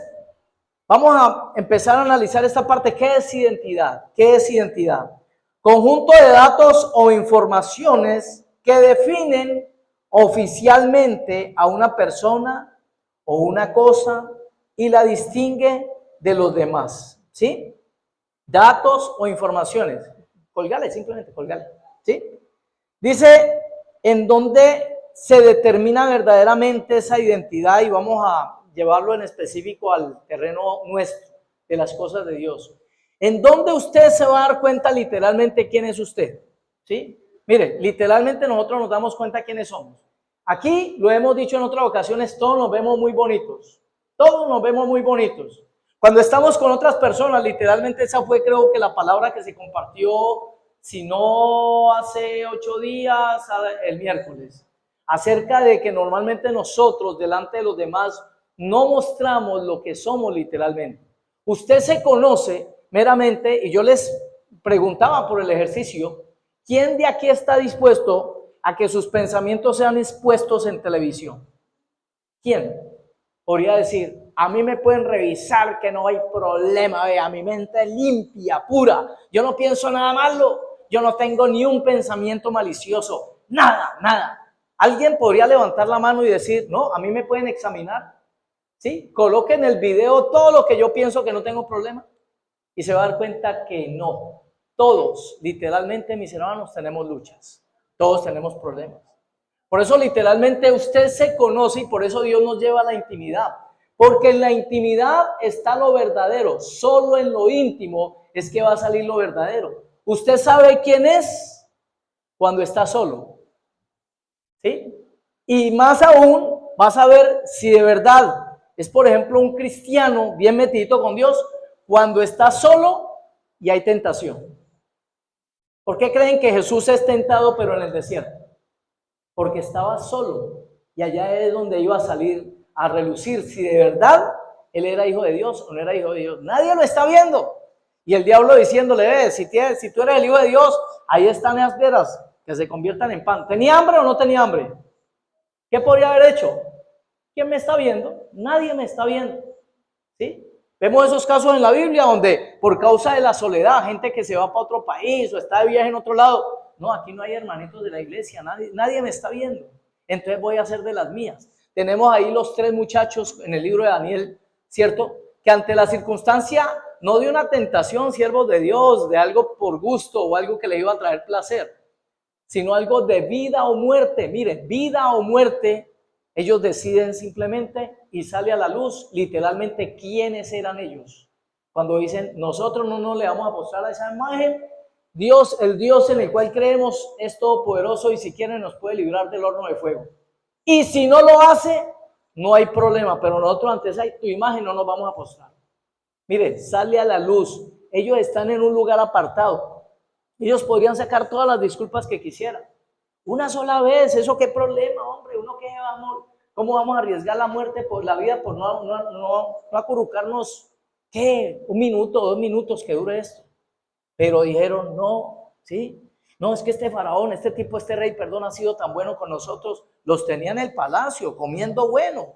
vamos a empezar a analizar esta parte. ¿Qué es identidad? ¿Qué es identidad? Conjunto de datos o informaciones que definen oficialmente a una persona o una cosa y la distingue de los demás, ¿sí? Datos o informaciones. Colgale, simplemente colgale, ¿sí? Dice en dónde se determina verdaderamente esa identidad y vamos a llevarlo en específico al terreno nuestro, de las cosas de Dios. En dónde usted se va a dar cuenta literalmente quién es usted, ¿sí? Mire, literalmente nosotros nos damos cuenta quiénes somos. Aquí, lo hemos dicho en otras ocasiones, todos nos vemos muy bonitos. Todos nos vemos muy bonitos. Cuando estamos con otras personas, literalmente esa fue, creo que la palabra que se compartió, si no hace 8 días, el miércoles, acerca de que normalmente nosotros delante de los demás no mostramos lo que somos literalmente. Usted se conoce meramente, y yo les preguntaba por el ejercicio, ¿quién de aquí está dispuesto a que sus pensamientos sean expuestos en televisión? ¿Quién? Podría decir, a mí me pueden revisar que no hay problema, vea, mi mente es limpia, pura, yo no pienso nada malo, yo no tengo ni un pensamiento malicioso, nada. Alguien podría levantar la mano y decir, no, a mí me pueden examinar, ¿sí? Coloquen en el video todo lo que yo pienso que no tengo problema y se va a dar cuenta que no. Todos, literalmente, mis hermanos, tenemos luchas. Todos tenemos problemas. Por eso, literalmente, usted se conoce y por eso Dios nos lleva a la intimidad. Porque en la intimidad está lo verdadero. Solo en lo íntimo es que va a salir lo verdadero. Usted sabe quién es cuando está solo. ¿Sí? Y más aún, vas a ver si de verdad es, por ejemplo, un cristiano bien metidito con Dios cuando está solo y hay tentación. ¿Por qué creen que Jesús es tentado pero en el desierto? Porque estaba solo y allá es donde iba a salir a relucir si de verdad él era hijo de Dios o no era hijo de Dios. Nadie lo está viendo. Y el diablo diciéndole, si tú eres el hijo de Dios, ahí están las veras que se conviertan en pan. ¿Tenía hambre o no tenía hambre? ¿Qué podría haber hecho? ¿Quién me está viendo? Nadie me está viendo. ¿Sí? Vemos esos casos en la Biblia donde por causa de la soledad, gente que se va para otro país o está de viaje en otro lado, no, aquí no hay hermanitos de la iglesia, nadie me está viendo, entonces voy a hacer de las mías. Tenemos ahí los 3 muchachos en el libro de Daniel, ¿cierto? Que ante la circunstancia, no de una tentación, siervos de Dios, de algo por gusto o algo que le iba a traer placer, sino algo de vida o muerte. Miren, vida o muerte, ellos deciden simplemente y sale a la luz literalmente quiénes eran ellos. Cuando dicen, nosotros no nos le vamos a mostrar a esa imagen, Dios, el Dios en el cual creemos es todopoderoso y si quiere nos puede librar del horno de fuego. Y si no lo hace, no hay problema, pero nosotros ante esa tu imagen no nos vamos a postrar. Mire, sale a la luz. Ellos están en un lugar apartado. Ellos podrían sacar todas las disculpas que quisieran. Una sola vez, ¿eso qué problema, hombre? Uno qué amor. ¿Cómo vamos a arriesgar la muerte por la vida por no acurrucarnos? ¿Qué? 1 minuto, 2 minutos que dure esto. Pero dijeron, no, ¿sí? No, es que este faraón, este tipo, este rey, perdón, ha sido tan bueno con nosotros. Los tenía en el palacio, comiendo bueno.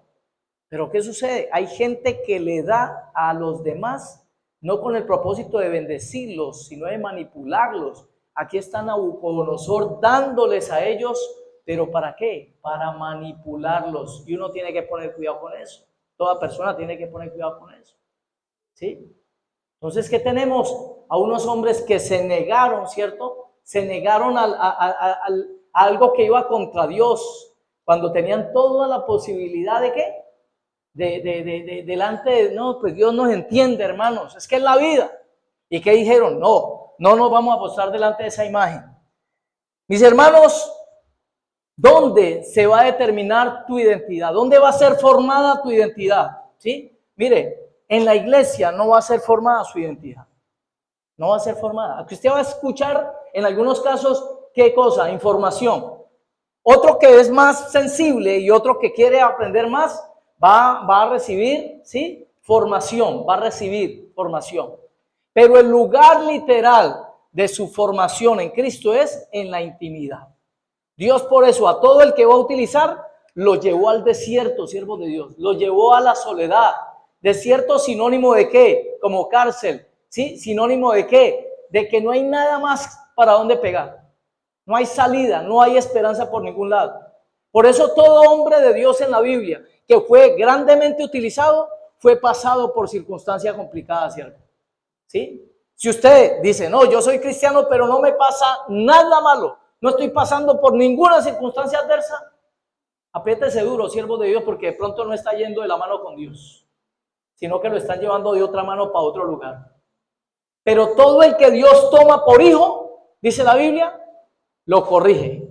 Pero ¿qué sucede? Hay gente que le da a los demás, no con el propósito de bendecirlos, sino de manipularlos. Aquí está Nabucodonosor dándoles a ellos, ¿pero para qué? Para manipularlos. Y uno tiene que poner cuidado con eso. Toda persona tiene que poner cuidado con eso. ¿Sí? Entonces, ¿qué tenemos? A unos hombres que se negaron, ¿cierto? Se negaron a algo que iba contra Dios, cuando tenían toda la posibilidad de ¿qué? Delante de, no, pues Dios nos entiende, hermanos, es que es la vida. ¿Y qué dijeron? No nos vamos a postrar delante de esa imagen. Mis hermanos, ¿dónde se va a determinar tu identidad? ¿Dónde va a ser formada tu identidad? ¿Sí? Mire, en la iglesia no va a ser formada su identidad. No va a ser formada. Aquí usted va a escuchar en algunos casos, ¿qué cosa? Información. Otro que es más sensible y otro que quiere aprender más, va a recibir, ¿sí? Formación, va a recibir formación. Pero el lugar literal de su formación en Cristo es en la intimidad. Dios por eso a todo el que va a utilizar, lo llevó al desierto, siervo de Dios. Lo llevó a la soledad. Desierto sinónimo de ¿qué? Como cárcel. ¿Sí? Sinónimo de ¿qué? De que no hay nada más para dónde pegar. No hay salida, no hay esperanza por ningún lado. Por eso todo hombre de Dios en la Biblia que fue grandemente utilizado fue pasado por circunstancias complicadas, ¿cierto? ¿Sí? Si usted dice, no, yo soy cristiano, pero no me pasa nada malo, no estoy pasando por ninguna circunstancia adversa, apriétese duro, siervo de Dios, porque de pronto no está yendo de la mano con Dios, sino que lo están llevando de otra mano para otro lugar. Pero todo el que Dios toma por hijo, dice la Biblia, lo corrige.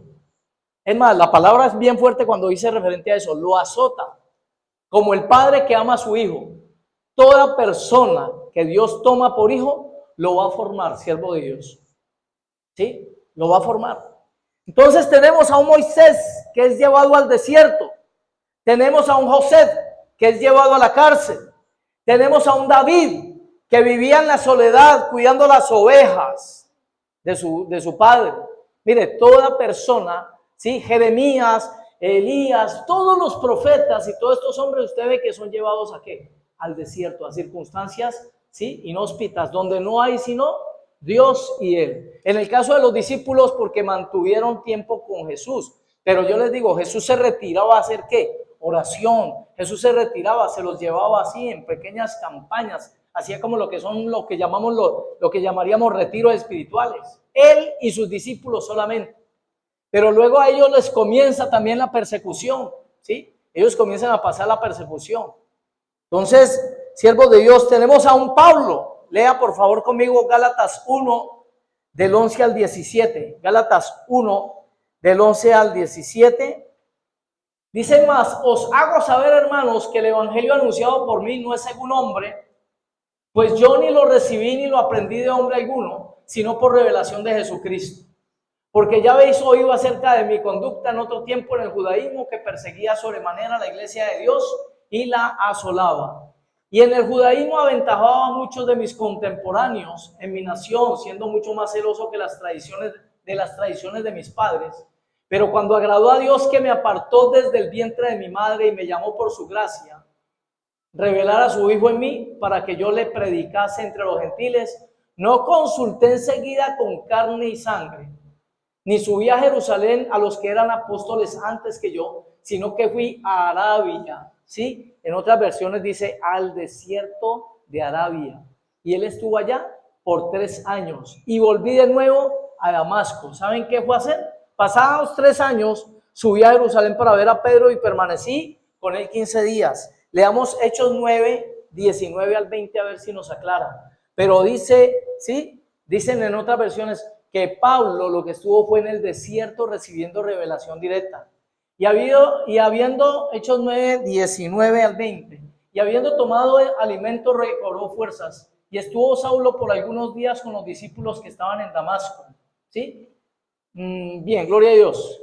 Es más, la palabra es bien fuerte cuando dice referente a eso, lo azota. Como el padre que ama a su hijo. Toda persona que Dios toma por hijo, lo va a formar, siervo de Dios. ¿Sí? Lo va a formar. Entonces tenemos a un Moisés que es llevado al desierto. Tenemos a un José que es llevado a la cárcel. Tenemos a un David que vivía en la soledad cuidando las ovejas de su padre. Mire, toda persona, ¿sí? Jeremías, Elías, todos los profetas y todos estos hombres, usted ve que son llevados ¿a qué? Al desierto, a circunstancias, ¿sí? Inhóspitas, donde no hay sino Dios y Él. En el caso de los discípulos, porque mantuvieron tiempo con Jesús, Pero yo les digo, Jesús se retiraba a hacer ¿qué? Oración. Jesús se retiraba, se los llevaba así en pequeñas campañas, hacía como lo que son lo que llamamos lo que llamaríamos retiros espirituales. Él y sus discípulos solamente. Pero luego a ellos les comienza también la persecución, ¿sí? Ellos comienzan a pasar la persecución. Entonces, siervos de Dios, tenemos a un Pablo. Lea por favor conmigo Gálatas 1, del 11 al 17. Gálatas 1, del 11 al 17. Dice más, os hago saber, hermanos, que el evangelio anunciado por mí no es según hombre, pues yo ni lo recibí ni lo aprendí de hombre alguno, sino por revelación de Jesucristo. Porque ya habéis oído acerca de mi conducta en otro tiempo en el judaísmo, que perseguía sobremanera la iglesia de Dios y la asolaba. Y en el judaísmo aventajaba a muchos de mis contemporáneos en mi nación, siendo mucho más celoso que las tradiciones de mis padres. Pero cuando agradó a Dios, que me apartó desde el vientre de mi madre y me llamó por su gracia, revelar a su Hijo en mí para que yo le predicase entre los gentiles, no consulté enseguida con carne y sangre, ni subí a Jerusalén a los que eran apóstoles antes que yo, sino que fui a Arabia, ¿sí? En otras versiones dice al desierto de Arabia. Y él estuvo allá por 3 años y volví de nuevo a Damasco. ¿Saben qué fue a hacer? Pasados 3 años, subí a Jerusalén para ver a Pedro y permanecí con él 15 días. Leamos Hechos 9, 19 al 20 a ver si nos aclara. Pero dice, ¿sí? Dicen en otras versiones que Pablo lo que estuvo fue en el desierto recibiendo revelación directa. Y habiendo, Hechos 9, 19 al 20, y habiendo tomado alimento recobró fuerzas. Y estuvo Saulo por algunos días con los discípulos que estaban en Damasco. ¿Sí? Bien, gloria a Dios.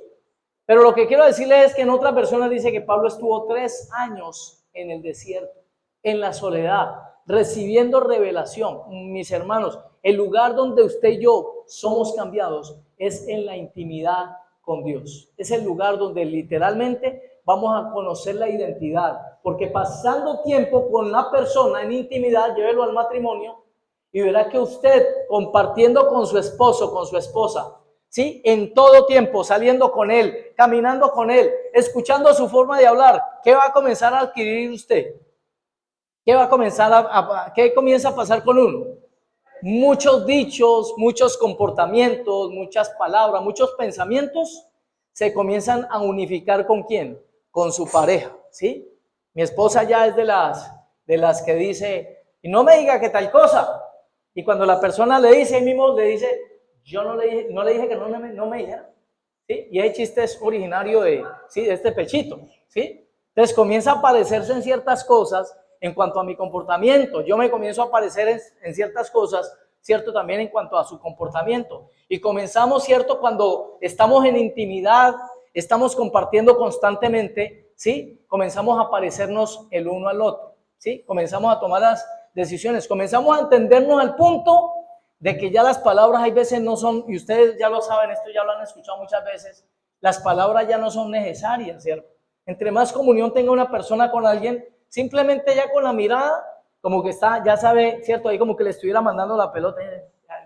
Pero lo que quiero decirles es que en otras versiones dice que Pablo estuvo 3 años en el desierto, en la soledad, recibiendo revelación. Mis hermanos, el lugar donde usted y yo somos cambiados es en la intimidad con Dios. Es el lugar donde literalmente vamos a conocer la identidad. Porque pasando tiempo con la persona en intimidad, llévelo al matrimonio y verá que usted compartiendo con su esposo, con su esposa, ¿sí? En todo tiempo, saliendo con él, caminando con él, escuchando su forma de hablar, ¿qué va a comenzar a adquirir usted? ¿Qué va a comenzar qué comienza a pasar con uno? Muchos dichos, muchos comportamientos, muchas palabras, muchos pensamientos se comienzan a unificar ¿con quién? Con su pareja, ¿sí? Mi esposa ya es de las que dice, y no me diga que tal cosa. Y cuando la persona le dice, él mismo le dice, yo no le dije que no me dijera. ¿Sí? Y el chiste es originario de este pechito, ¿sí? Entonces comienza a parecerse en ciertas cosas en cuanto a mi comportamiento. Yo me comienzo a parecer en ciertas cosas, ¿cierto? También en cuanto a su comportamiento. Y comenzamos, ¿cierto? Cuando estamos en intimidad, estamos compartiendo constantemente, ¿sí? Comenzamos a parecernos el uno al otro, ¿sí? Comenzamos a tomar las decisiones, comenzamos a entendernos al punto de que ya las palabras hay veces no son, y ustedes ya lo saben, esto ya lo han escuchado muchas veces, las palabras ya no son necesarias, ¿cierto? Entre más comunión tenga una persona con alguien, simplemente ya con la mirada, como que está, ya sabe, ¿cierto? Ahí como que le estuviera mandando la pelota,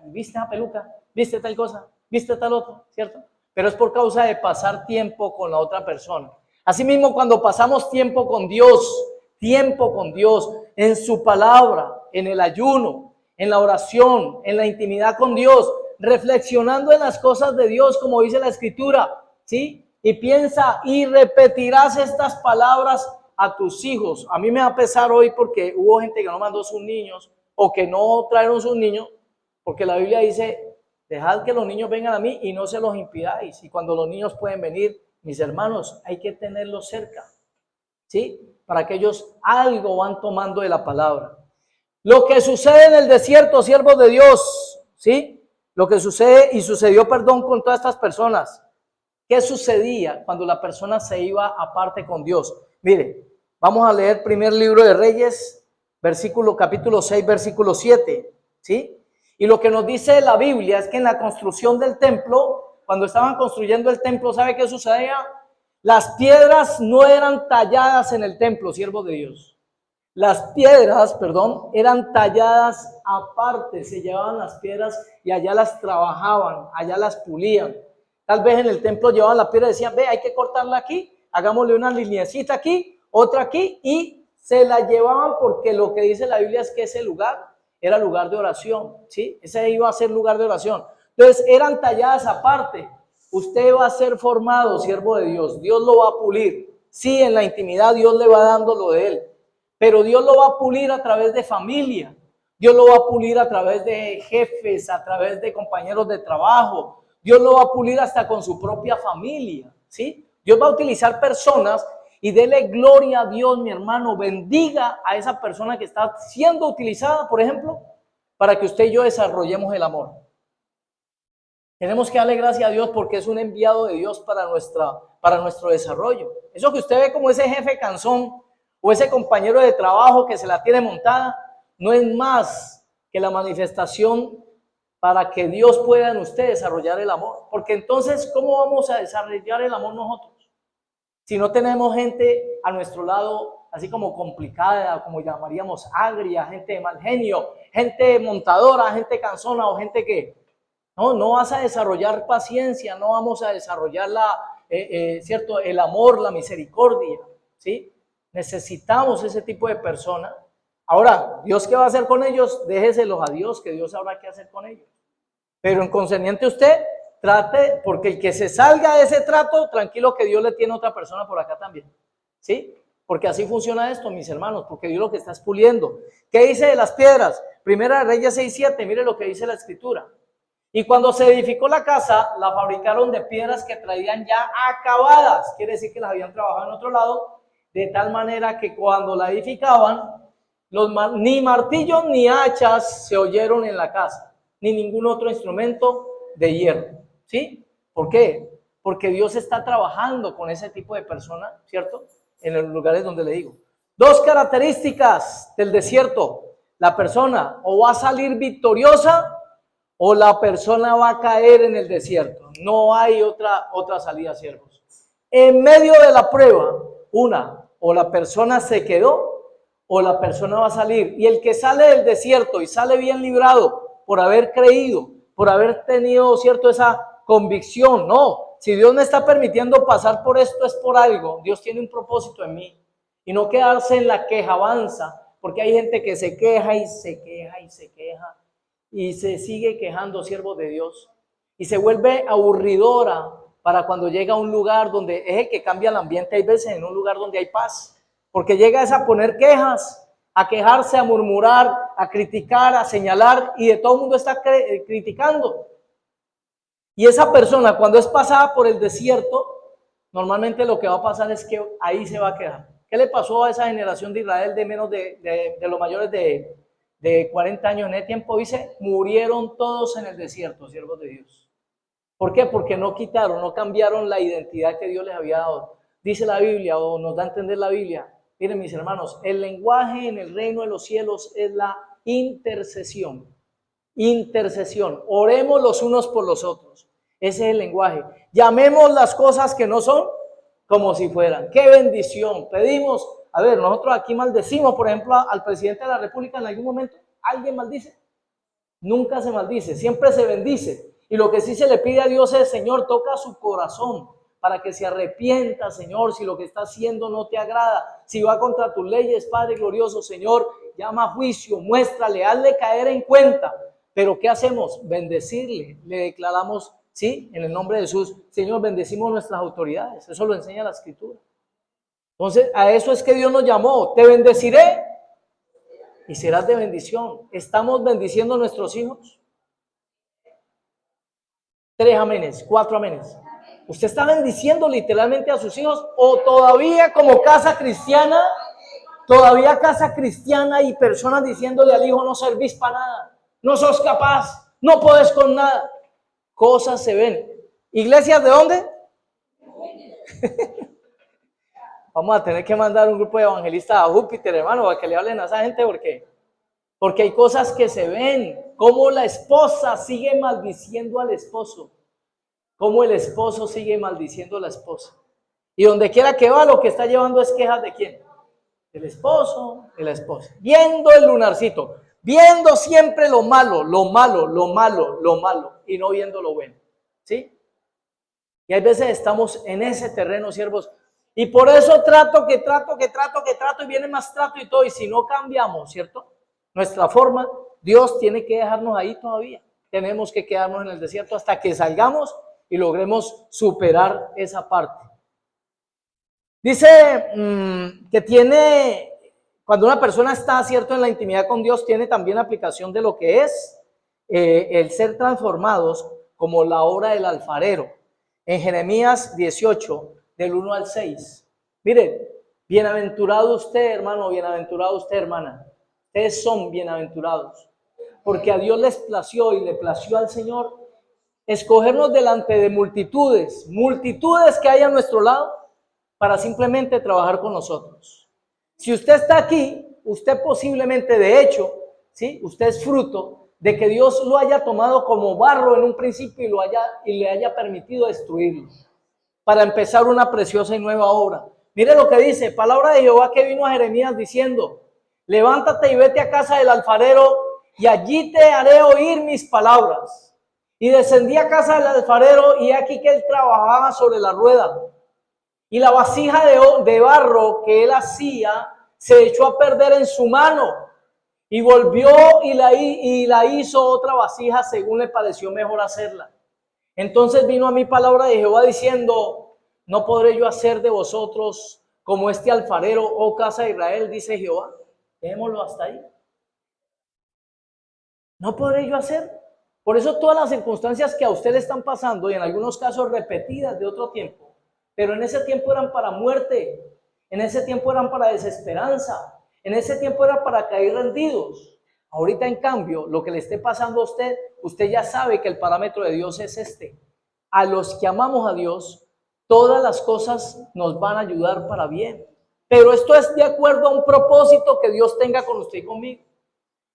¿viste esa peluca? ¿Viste tal cosa? ¿Viste tal otra? ¿Cierto? Pero es por causa de pasar tiempo con la otra persona. Asimismo, cuando pasamos tiempo con Dios, en su palabra, en el ayuno, en la oración, en la intimidad con Dios, reflexionando en las cosas de Dios, como dice la Escritura, ¿sí? Y piensa y repetirás estas palabras a tus hijos. A mí me va a pesar hoy porque hubo gente que no mandó sus niños o que no trajeron sus niños, porque la Biblia dice, dejad que los niños vengan a mí y no se los impidáis. Y cuando los niños pueden venir, mis hermanos, hay que tenerlos cerca, ¿sí? Para que ellos algo van tomando de la palabra. Lo que sucede en el desierto, siervos de Dios, ¿sí? Lo que sucede y sucedió, con todas estas personas. ¿Qué sucedía cuando la persona se iba aparte con Dios? Mire, vamos a leer primer libro de Reyes, capítulo 6, versículo 7, ¿sí? Y lo que nos dice la Biblia es que en la construcción del templo, cuando estaban construyendo el templo, ¿sabe qué sucedía? Las piedras no eran talladas en el templo, siervos de Dios. Las piedras, eran talladas aparte, se llevaban las piedras y allá las trabajaban, allá las pulían. Tal vez en el templo llevaban la piedra y decían, ve, hay que cortarla aquí, hagámosle una lineecita aquí, otra aquí, y se la llevaban porque lo que dice la Biblia es que ese lugar era lugar de oración, ¿sí? Ese iba a ser lugar de oración. Entonces eran talladas aparte. Usted va a ser formado, siervo de Dios. Dios lo va a pulir. Sí, en la intimidad Dios le va dando lo de él. Pero Dios lo va a pulir a través de familia. Dios lo va a pulir a través de jefes, a través de compañeros de trabajo. Dios lo va a pulir hasta con su propia familia, ¿sí? Dios va a utilizar personas y dele gloria a Dios, mi hermano. Bendiga a esa persona que está siendo utilizada, por ejemplo, para que usted y yo desarrollemos el amor. Tenemos que darle gracias a Dios porque es un enviado de Dios para nuestro desarrollo. Eso que usted ve como ese jefe cansón o ese compañero de trabajo que se la tiene montada, no es más que la manifestación para que Dios pueda en usted desarrollar el amor. Porque entonces, ¿cómo vamos a desarrollar el amor nosotros? Si no tenemos gente a nuestro lado, así como complicada, como llamaríamos agria, gente de mal genio, gente montadora, gente cansona o gente que no vas a desarrollar paciencia, no vamos a desarrollar ¿cierto? El amor, la misericordia, ¿sí? Necesitamos ese tipo de personas. Ahora, ¿Dios qué va a hacer con ellos? Déjeselos a Dios, que Dios sabrá qué hacer con ellos. Pero en concerniente usted, trate, porque el que se salga de ese trato, tranquilo que Dios le tiene otra persona por acá también, ¿sí? Porque así funciona esto, mis hermanos, porque Dios lo que está es puliendo. ¿Qué dice de las piedras? Primera de Reyes 6:7, mire lo que dice la Escritura. Y cuando se edificó la casa, la fabricaron de piedras que traían ya acabadas, quiere decir que las habían trabajado en otro lado, de tal manera que cuando la edificaban, ni martillos ni hachas se oyeron en la casa, ni ningún otro instrumento de hierro, ¿sí? ¿Por qué? Porque Dios está trabajando con ese tipo de personas, ¿cierto? En los lugares donde le digo. Dos características del desierto. La persona o va a salir victoriosa o la persona va a caer en el desierto. No hay otra salida, siervos. En medio de la prueba, o la persona se quedó o la persona va a salir. Y el que sale del desierto y sale bien librado por haber creído, por haber tenido, ¿cierto?, esa convicción. No, si Dios me está permitiendo pasar por esto es por algo. Dios tiene un propósito en mí. Y no quedarse en la quejabanza, porque hay gente que se queja y se queja y se queja. Y se sigue quejando, siervos de Dios, y se vuelve aburridora para cuando llega a un lugar donde es el que cambia el ambiente. Hay veces en un lugar donde hay paz, porque llega a poner quejas, a quejarse, a murmurar, a criticar, a señalar, y de todo el mundo está criticando. Y esa persona, cuando es pasada por el desierto, normalmente lo que va a pasar es que ahí se va a quejar. ¿Qué le pasó a esa generación de Israel de menos de los mayores de 40 años en ese tiempo? Dice, murieron todos en el desierto, siervos de Dios. ¿Por qué? Porque no quitaron, no cambiaron la identidad que Dios les había dado. Dice la Biblia, o nos da a entender la Biblia, miren mis hermanos, el lenguaje en el reino de los cielos es la intercesión. Intercesión, oremos los unos por los otros. Ese es el lenguaje. Llamemos las cosas que no son como si fueran. ¡Qué bendición! Pedimos. A ver, nosotros aquí maldecimos, por ejemplo, al presidente de la República en algún momento. ¿Alguien maldice? Nunca se maldice, siempre se bendice. Y lo que sí se le pide a Dios es, Señor, toca su corazón para que se arrepienta, Señor, si lo que está haciendo no te agrada, si va contra tus leyes, Padre glorioso, Señor, llama a juicio, muéstrale, hazle caer en cuenta. Pero ¿qué hacemos? Bendecirle, le declaramos, sí, en el nombre de Jesús, Señor, bendecimos nuestras autoridades. Eso lo enseña la Escritura. Entonces, a eso es que Dios nos llamó. Te bendeciré y serás de bendición. ¿Estamos bendiciendo a nuestros hijos? 3 amenes, 4 amenes. ¿Usted está bendiciendo literalmente a sus hijos? ¿O todavía como casa cristiana, y personas diciéndole al hijo, no servís para nada, no sos capaz, no podés con nada? Cosas se ven. ¿Iglesias de dónde? Vamos a tener que mandar un grupo de evangelistas a Júpiter, hermano, para que le hablen a esa gente. Porque hay cosas que se ven. Como la esposa sigue maldiciendo al esposo. Como el esposo sigue maldiciendo a la esposa. Y donde quiera que va, lo que está llevando es quejas de quién. Del esposo, de la esposa. Viendo el lunarcito. Viendo siempre lo malo. Y no viendo lo bueno. ¿Sí? Y hay veces estamos en ese terreno, siervos. Y por eso trato y viene más trato y todo. Y si no cambiamos, ¿cierto? Nuestra forma, Dios tiene que dejarnos ahí todavía. Tenemos que quedarnos en el desierto hasta que salgamos y logremos superar esa parte. Dice que tiene, cuando una persona está, ¿cierto?, en la intimidad con Dios, tiene también aplicación de lo que es el ser transformados como la obra del alfarero. En Jeremías 18, del 1 al 6. Miren, bienaventurado usted, hermano, bienaventurado usted, hermana. Ustedes son bienaventurados, porque a Dios les plació y le plació al Señor escogernos delante de multitudes que hay a nuestro lado para simplemente trabajar con nosotros. Si usted está aquí, usted posiblemente, de hecho, ¿sí?, usted es fruto de que Dios lo haya tomado como barro en un principio y le haya permitido destruirlo para empezar una preciosa y nueva obra. Mire lo que dice, palabra de Jehová que vino a Jeremías diciendo: levántate y vete a casa del alfarero y allí te haré oír mis palabras. Y descendí a casa del alfarero y aquí que él trabajaba sobre la rueda. Y la vasija de barro que él hacía se echó a perder en su mano. Y volvió y la hizo otra vasija según le pareció mejor hacerla. Entonces vino a mí palabra de Jehová diciendo: no podré yo hacer de vosotros como este alfarero, oh casa de Israel, dice Jehová. Dejémoslo hasta ahí. No podré yo hacer. Por eso todas las circunstancias que a usted le están pasando, y en algunos casos repetidas de otro tiempo, pero en ese tiempo eran para muerte, en ese tiempo eran para desesperanza, en ese tiempo era para caer rendidos. Ahorita, en cambio, lo que le esté pasando a usted, usted ya sabe que el parámetro de Dios es este. A los que amamos a Dios, todas las cosas nos van a ayudar para bien. Pero esto es de acuerdo a un propósito que Dios tenga con usted y conmigo.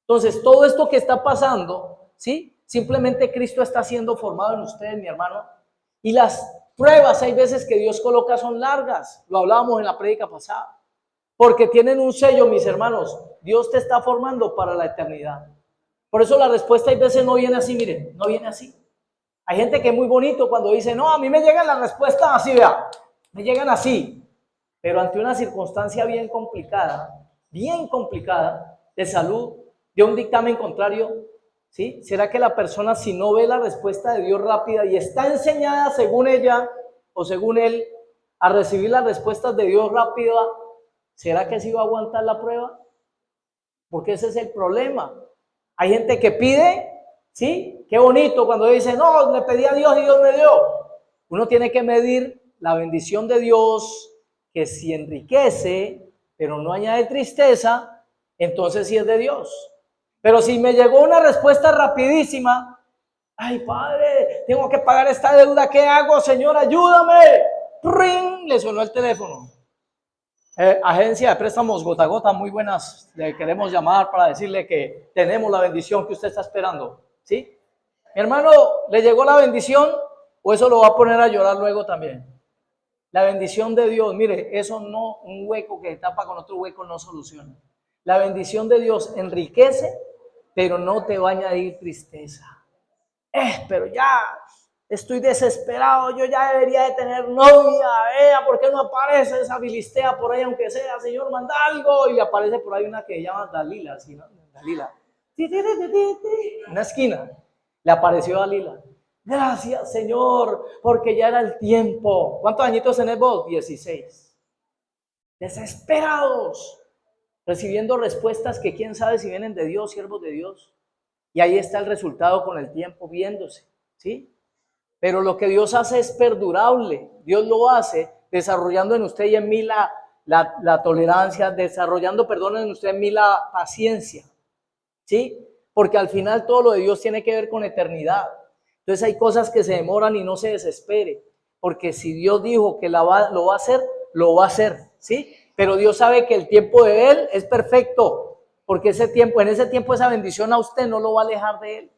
Entonces, todo esto que está pasando, ¿sí?, simplemente Cristo está siendo formado en usted, mi hermano. Y las pruebas, hay veces que Dios coloca, son largas. Lo hablábamos en la prédica pasada. Porque tienen un sello, mis hermanos. Dios te está formando para la eternidad. Por eso la respuesta hay veces no viene así, miren, no viene así. Hay gente que es muy bonito cuando dice: no, a mí me llegan las respuestas así, vea, me llegan así. Pero ante una circunstancia bien complicada de salud, de un dictamen contrario, ¿sí? ¿Será que la persona, si no ve la respuesta de Dios rápida y está enseñada según ella o según él a recibir las respuestas de Dios rápida, será que sí va a aguantar la prueba? Porque ese es el problema. Hay gente que pide, ¿sí? Qué bonito cuando dice: no, le pedí a Dios y Dios me dio. Uno tiene que medir la bendición de Dios, que si enriquece, pero no añade tristeza, entonces sí es de Dios. Pero si me llegó una respuesta rapidísima: ay, Padre, tengo que pagar esta deuda, ¿qué hago, Señor? Ayúdame. ¡Ring! Le sonó el teléfono. Agencia de préstamos Gota a Gota, muy buenas. Le queremos llamar para decirle que tenemos la bendición que usted está esperando, ¿sí? Mi hermano, ¿le llegó la bendición o eso lo va a poner a llorar luego también? La bendición de Dios, mire, eso no, un hueco que tapa con otro hueco no soluciona. La bendición de Dios enriquece, pero no te va a añadir tristeza. Pero ya estoy desesperado, yo ya debería de tener novia, vea, ¿por qué no aparece esa filistea por ahí, aunque sea, Señor, manda algo? Y le aparece por ahí una que se llama Dalila, ¿sí, no? Dalila. Una esquina, le apareció Dalila. Gracias, Señor, porque ya era el tiempo. ¿Cuántos añitos tenés vos? 16. Desesperados, recibiendo respuestas que quién sabe si vienen de Dios, siervos de Dios. Y ahí está el resultado con el tiempo viéndose, ¿sí? Pero lo que Dios hace es perdurable. Dios lo hace desarrollando en usted y en mí la tolerancia, desarrollando, en usted y en mí la paciencia, ¿sí? Porque al final todo lo de Dios tiene que ver con eternidad. Entonces hay cosas que se demoran y no se desespere, porque si Dios dijo que lo va a hacer, lo va a hacer, ¿sí? Pero Dios sabe que el tiempo de Él es perfecto, porque en ese tiempo esa bendición a usted no lo va a alejar de Él.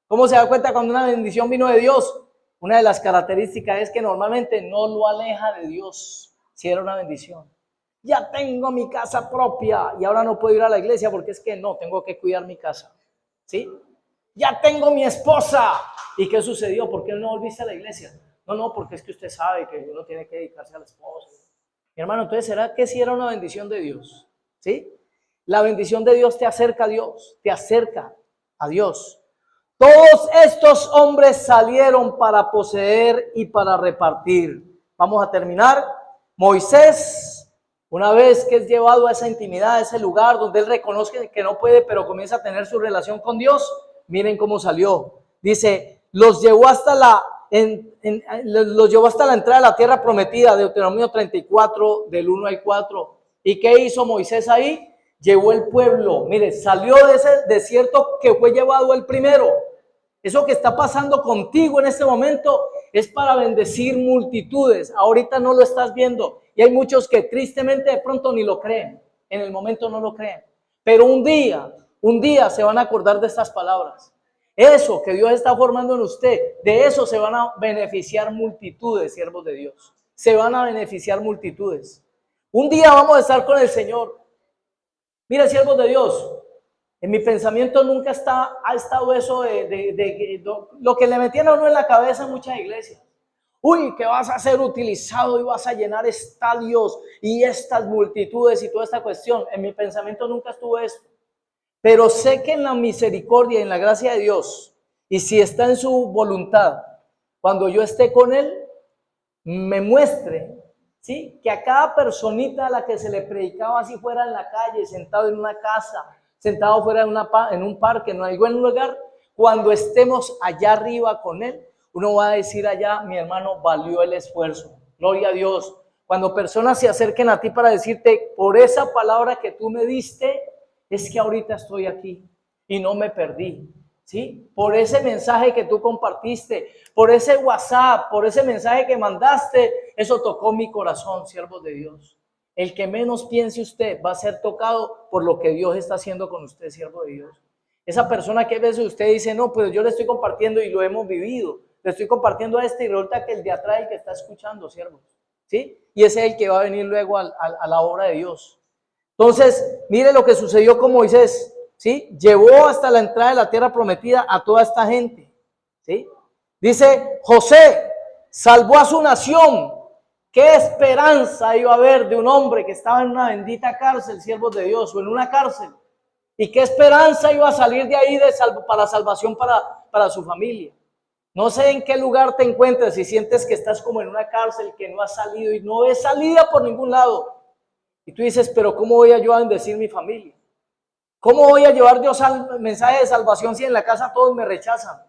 ¿Cómo se da cuenta cuando una bendición vino de Dios? Una de las características es que normalmente no lo aleja de Dios, si era una bendición. Ya tengo mi casa propia y ahora no puedo ir a la iglesia porque es que no, tengo que cuidar mi casa, ¿sí? Ya tengo mi esposa. ¿Y qué sucedió? ¿Por qué no volviste a la iglesia? No, porque es que usted sabe que uno tiene que dedicarse a la esposa. Mi hermano, entonces, ¿será que sí era una bendición de Dios? ¿Sí? La bendición de Dios te acerca a Dios, te acerca a Dios. Todos estos hombres salieron para poseer y para repartir. Vamos a terminar. Moisés, una vez que es llevado a esa intimidad, a ese lugar donde él reconoce que no puede, pero comienza a tener su relación con Dios, miren cómo salió. Dice, los llevó hasta la entrada de la tierra prometida, Deuteronomio 34, del 1 al 4. ¿Y qué hizo Moisés ahí? Llevó el pueblo. Mire, salió de ese desierto que fue llevado el primero. Eso que está pasando contigo en este momento es para bendecir multitudes. Ahorita no lo estás viendo. Y hay muchos que tristemente de pronto ni lo creen. En el momento no lo creen. Pero un día se van a acordar de estas palabras. Eso que Dios está formando en usted, de eso se van a beneficiar multitudes, siervos de Dios. Se van a beneficiar multitudes. Un día vamos a estar con el Señor. Mira, siervos de Dios, en mi pensamiento nunca ha estado eso de lo que le metían a uno en la cabeza en muchas iglesias. Uy, que vas a ser utilizado y vas a llenar estadios y estas multitudes y toda esta cuestión. En mi pensamiento nunca estuvo eso. Pero sé que en la misericordia y en la gracia de Dios, y si está en su voluntad, cuando yo esté con Él, me muestre, ¿sí? Que a cada personita a la que se le predicaba, así fuera en la calle, sentado en una casa, sentado fuera en un parque, en algún lugar, cuando estemos allá arriba con Él, uno va a decir allá, mi hermano, valió el esfuerzo. Gloria a Dios. Cuando personas se acerquen a ti para decirte, por esa palabra que tú me diste, es que ahorita estoy aquí y no me perdí, ¿sí? Por ese mensaje que tú compartiste, por ese WhatsApp, por ese mensaje que mandaste, eso tocó mi corazón, siervos de Dios. El que menos piense usted va a ser tocado por lo que Dios está haciendo con usted, siervo de Dios. Esa persona que a veces usted dice, no, pues yo le estoy compartiendo y lo hemos vivido, le estoy compartiendo a este y resulta que el de atrás es el que está escuchando, siervo, ¿sí? Y ese es el que va a venir luego a la obra de Dios. Entonces, mire lo que sucedió con Moisés, ¿sí? Llevó hasta la entrada de la tierra prometida a toda esta gente, ¿sí? Dice, José salvó a su nación. ¿Qué esperanza iba a haber de un hombre que estaba en una bendita cárcel, siervos de Dios, o en una cárcel? ¿Y qué esperanza iba a salir de ahí para salvación para su familia? No sé en qué lugar te encuentres, si sientes que estás como en una cárcel, que no has salido y no ves salida por ningún lado. Y tú dices, pero ¿cómo voy yo a bendecir mi familia? ¿Cómo voy a llevar Dios al mensaje de salvación si en la casa todos me rechazan?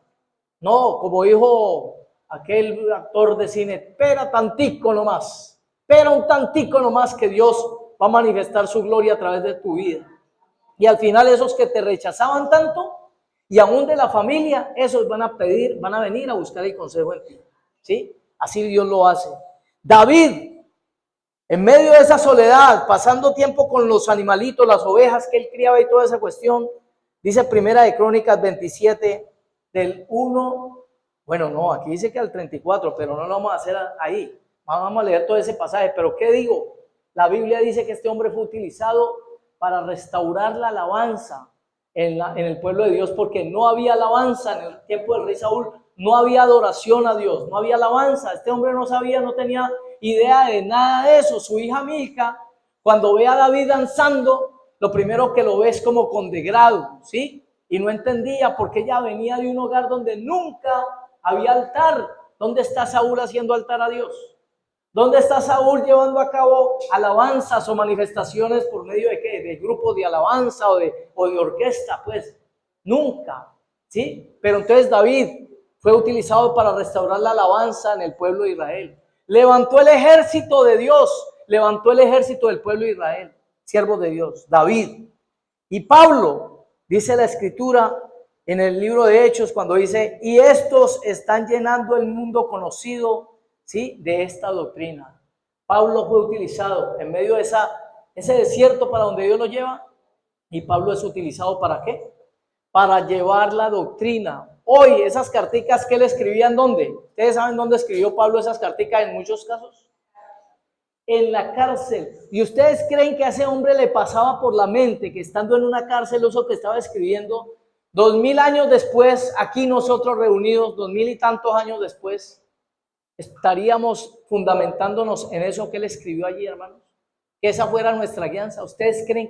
No, como dijo aquel actor de cine, espera tantico nomás, espera un tantico nomás que Dios va a manifestar su gloria a través de tu vida. Y al final esos que te rechazaban tanto, y aún de la familia, esos van a venir a buscar el consejo en ti, ¿sí? Así Dios lo hace. David, en medio de esa soledad, pasando tiempo con los animalitos, las ovejas que él criaba y toda esa cuestión, dice Primera de Crónicas 27, del 1, bueno, no, aquí dice que al 34, pero no lo vamos a hacer ahí. Vamos a leer todo ese pasaje, pero ¿qué digo? La Biblia dice que este hombre fue utilizado para restaurar la alabanza en el pueblo de Dios, porque no había alabanza en el tiempo del rey Saúl, no había adoración a Dios, no había alabanza. Este hombre no sabía, no tenía idea de nada de eso. Su hija Milca, cuando ve a David danzando, lo primero que lo ve es como con degrado, ¿sí? Y no entendía porque ella venía de un hogar donde nunca había altar. ¿Dónde está Saúl haciendo altar a Dios? ¿Dónde está Saúl llevando a cabo alabanzas o manifestaciones por medio de qué? De grupos de alabanza o de orquesta, pues. Nunca, ¿sí? Pero entonces David fue utilizado para restaurar la alabanza en el pueblo de Israel. Levantó el ejército de Dios, levantó el ejército del pueblo de Israel, siervo de Dios, David. Y Pablo, dice la escritura en el libro de Hechos, cuando dice, y estos están llenando el mundo conocido, ¿sí? De esta doctrina. Pablo fue utilizado en medio de ese desierto para donde Dios lo lleva, y Pablo es utilizado ¿para qué? Para llevar la doctrina. Hoy, esas carticas que él escribía, ¿en dónde? ¿Ustedes saben dónde escribió Pablo esas carticas en muchos casos? En la cárcel. ¿Y ustedes creen que a ese hombre le pasaba por la mente que estando en una cárcel eso que estaba escribiendo, 2000 años después, aquí nosotros reunidos, 2000 y tantos años después, estaríamos fundamentándonos en eso que él escribió allí, hermanos. Que esa fuera nuestra guianza. ¿Ustedes creen que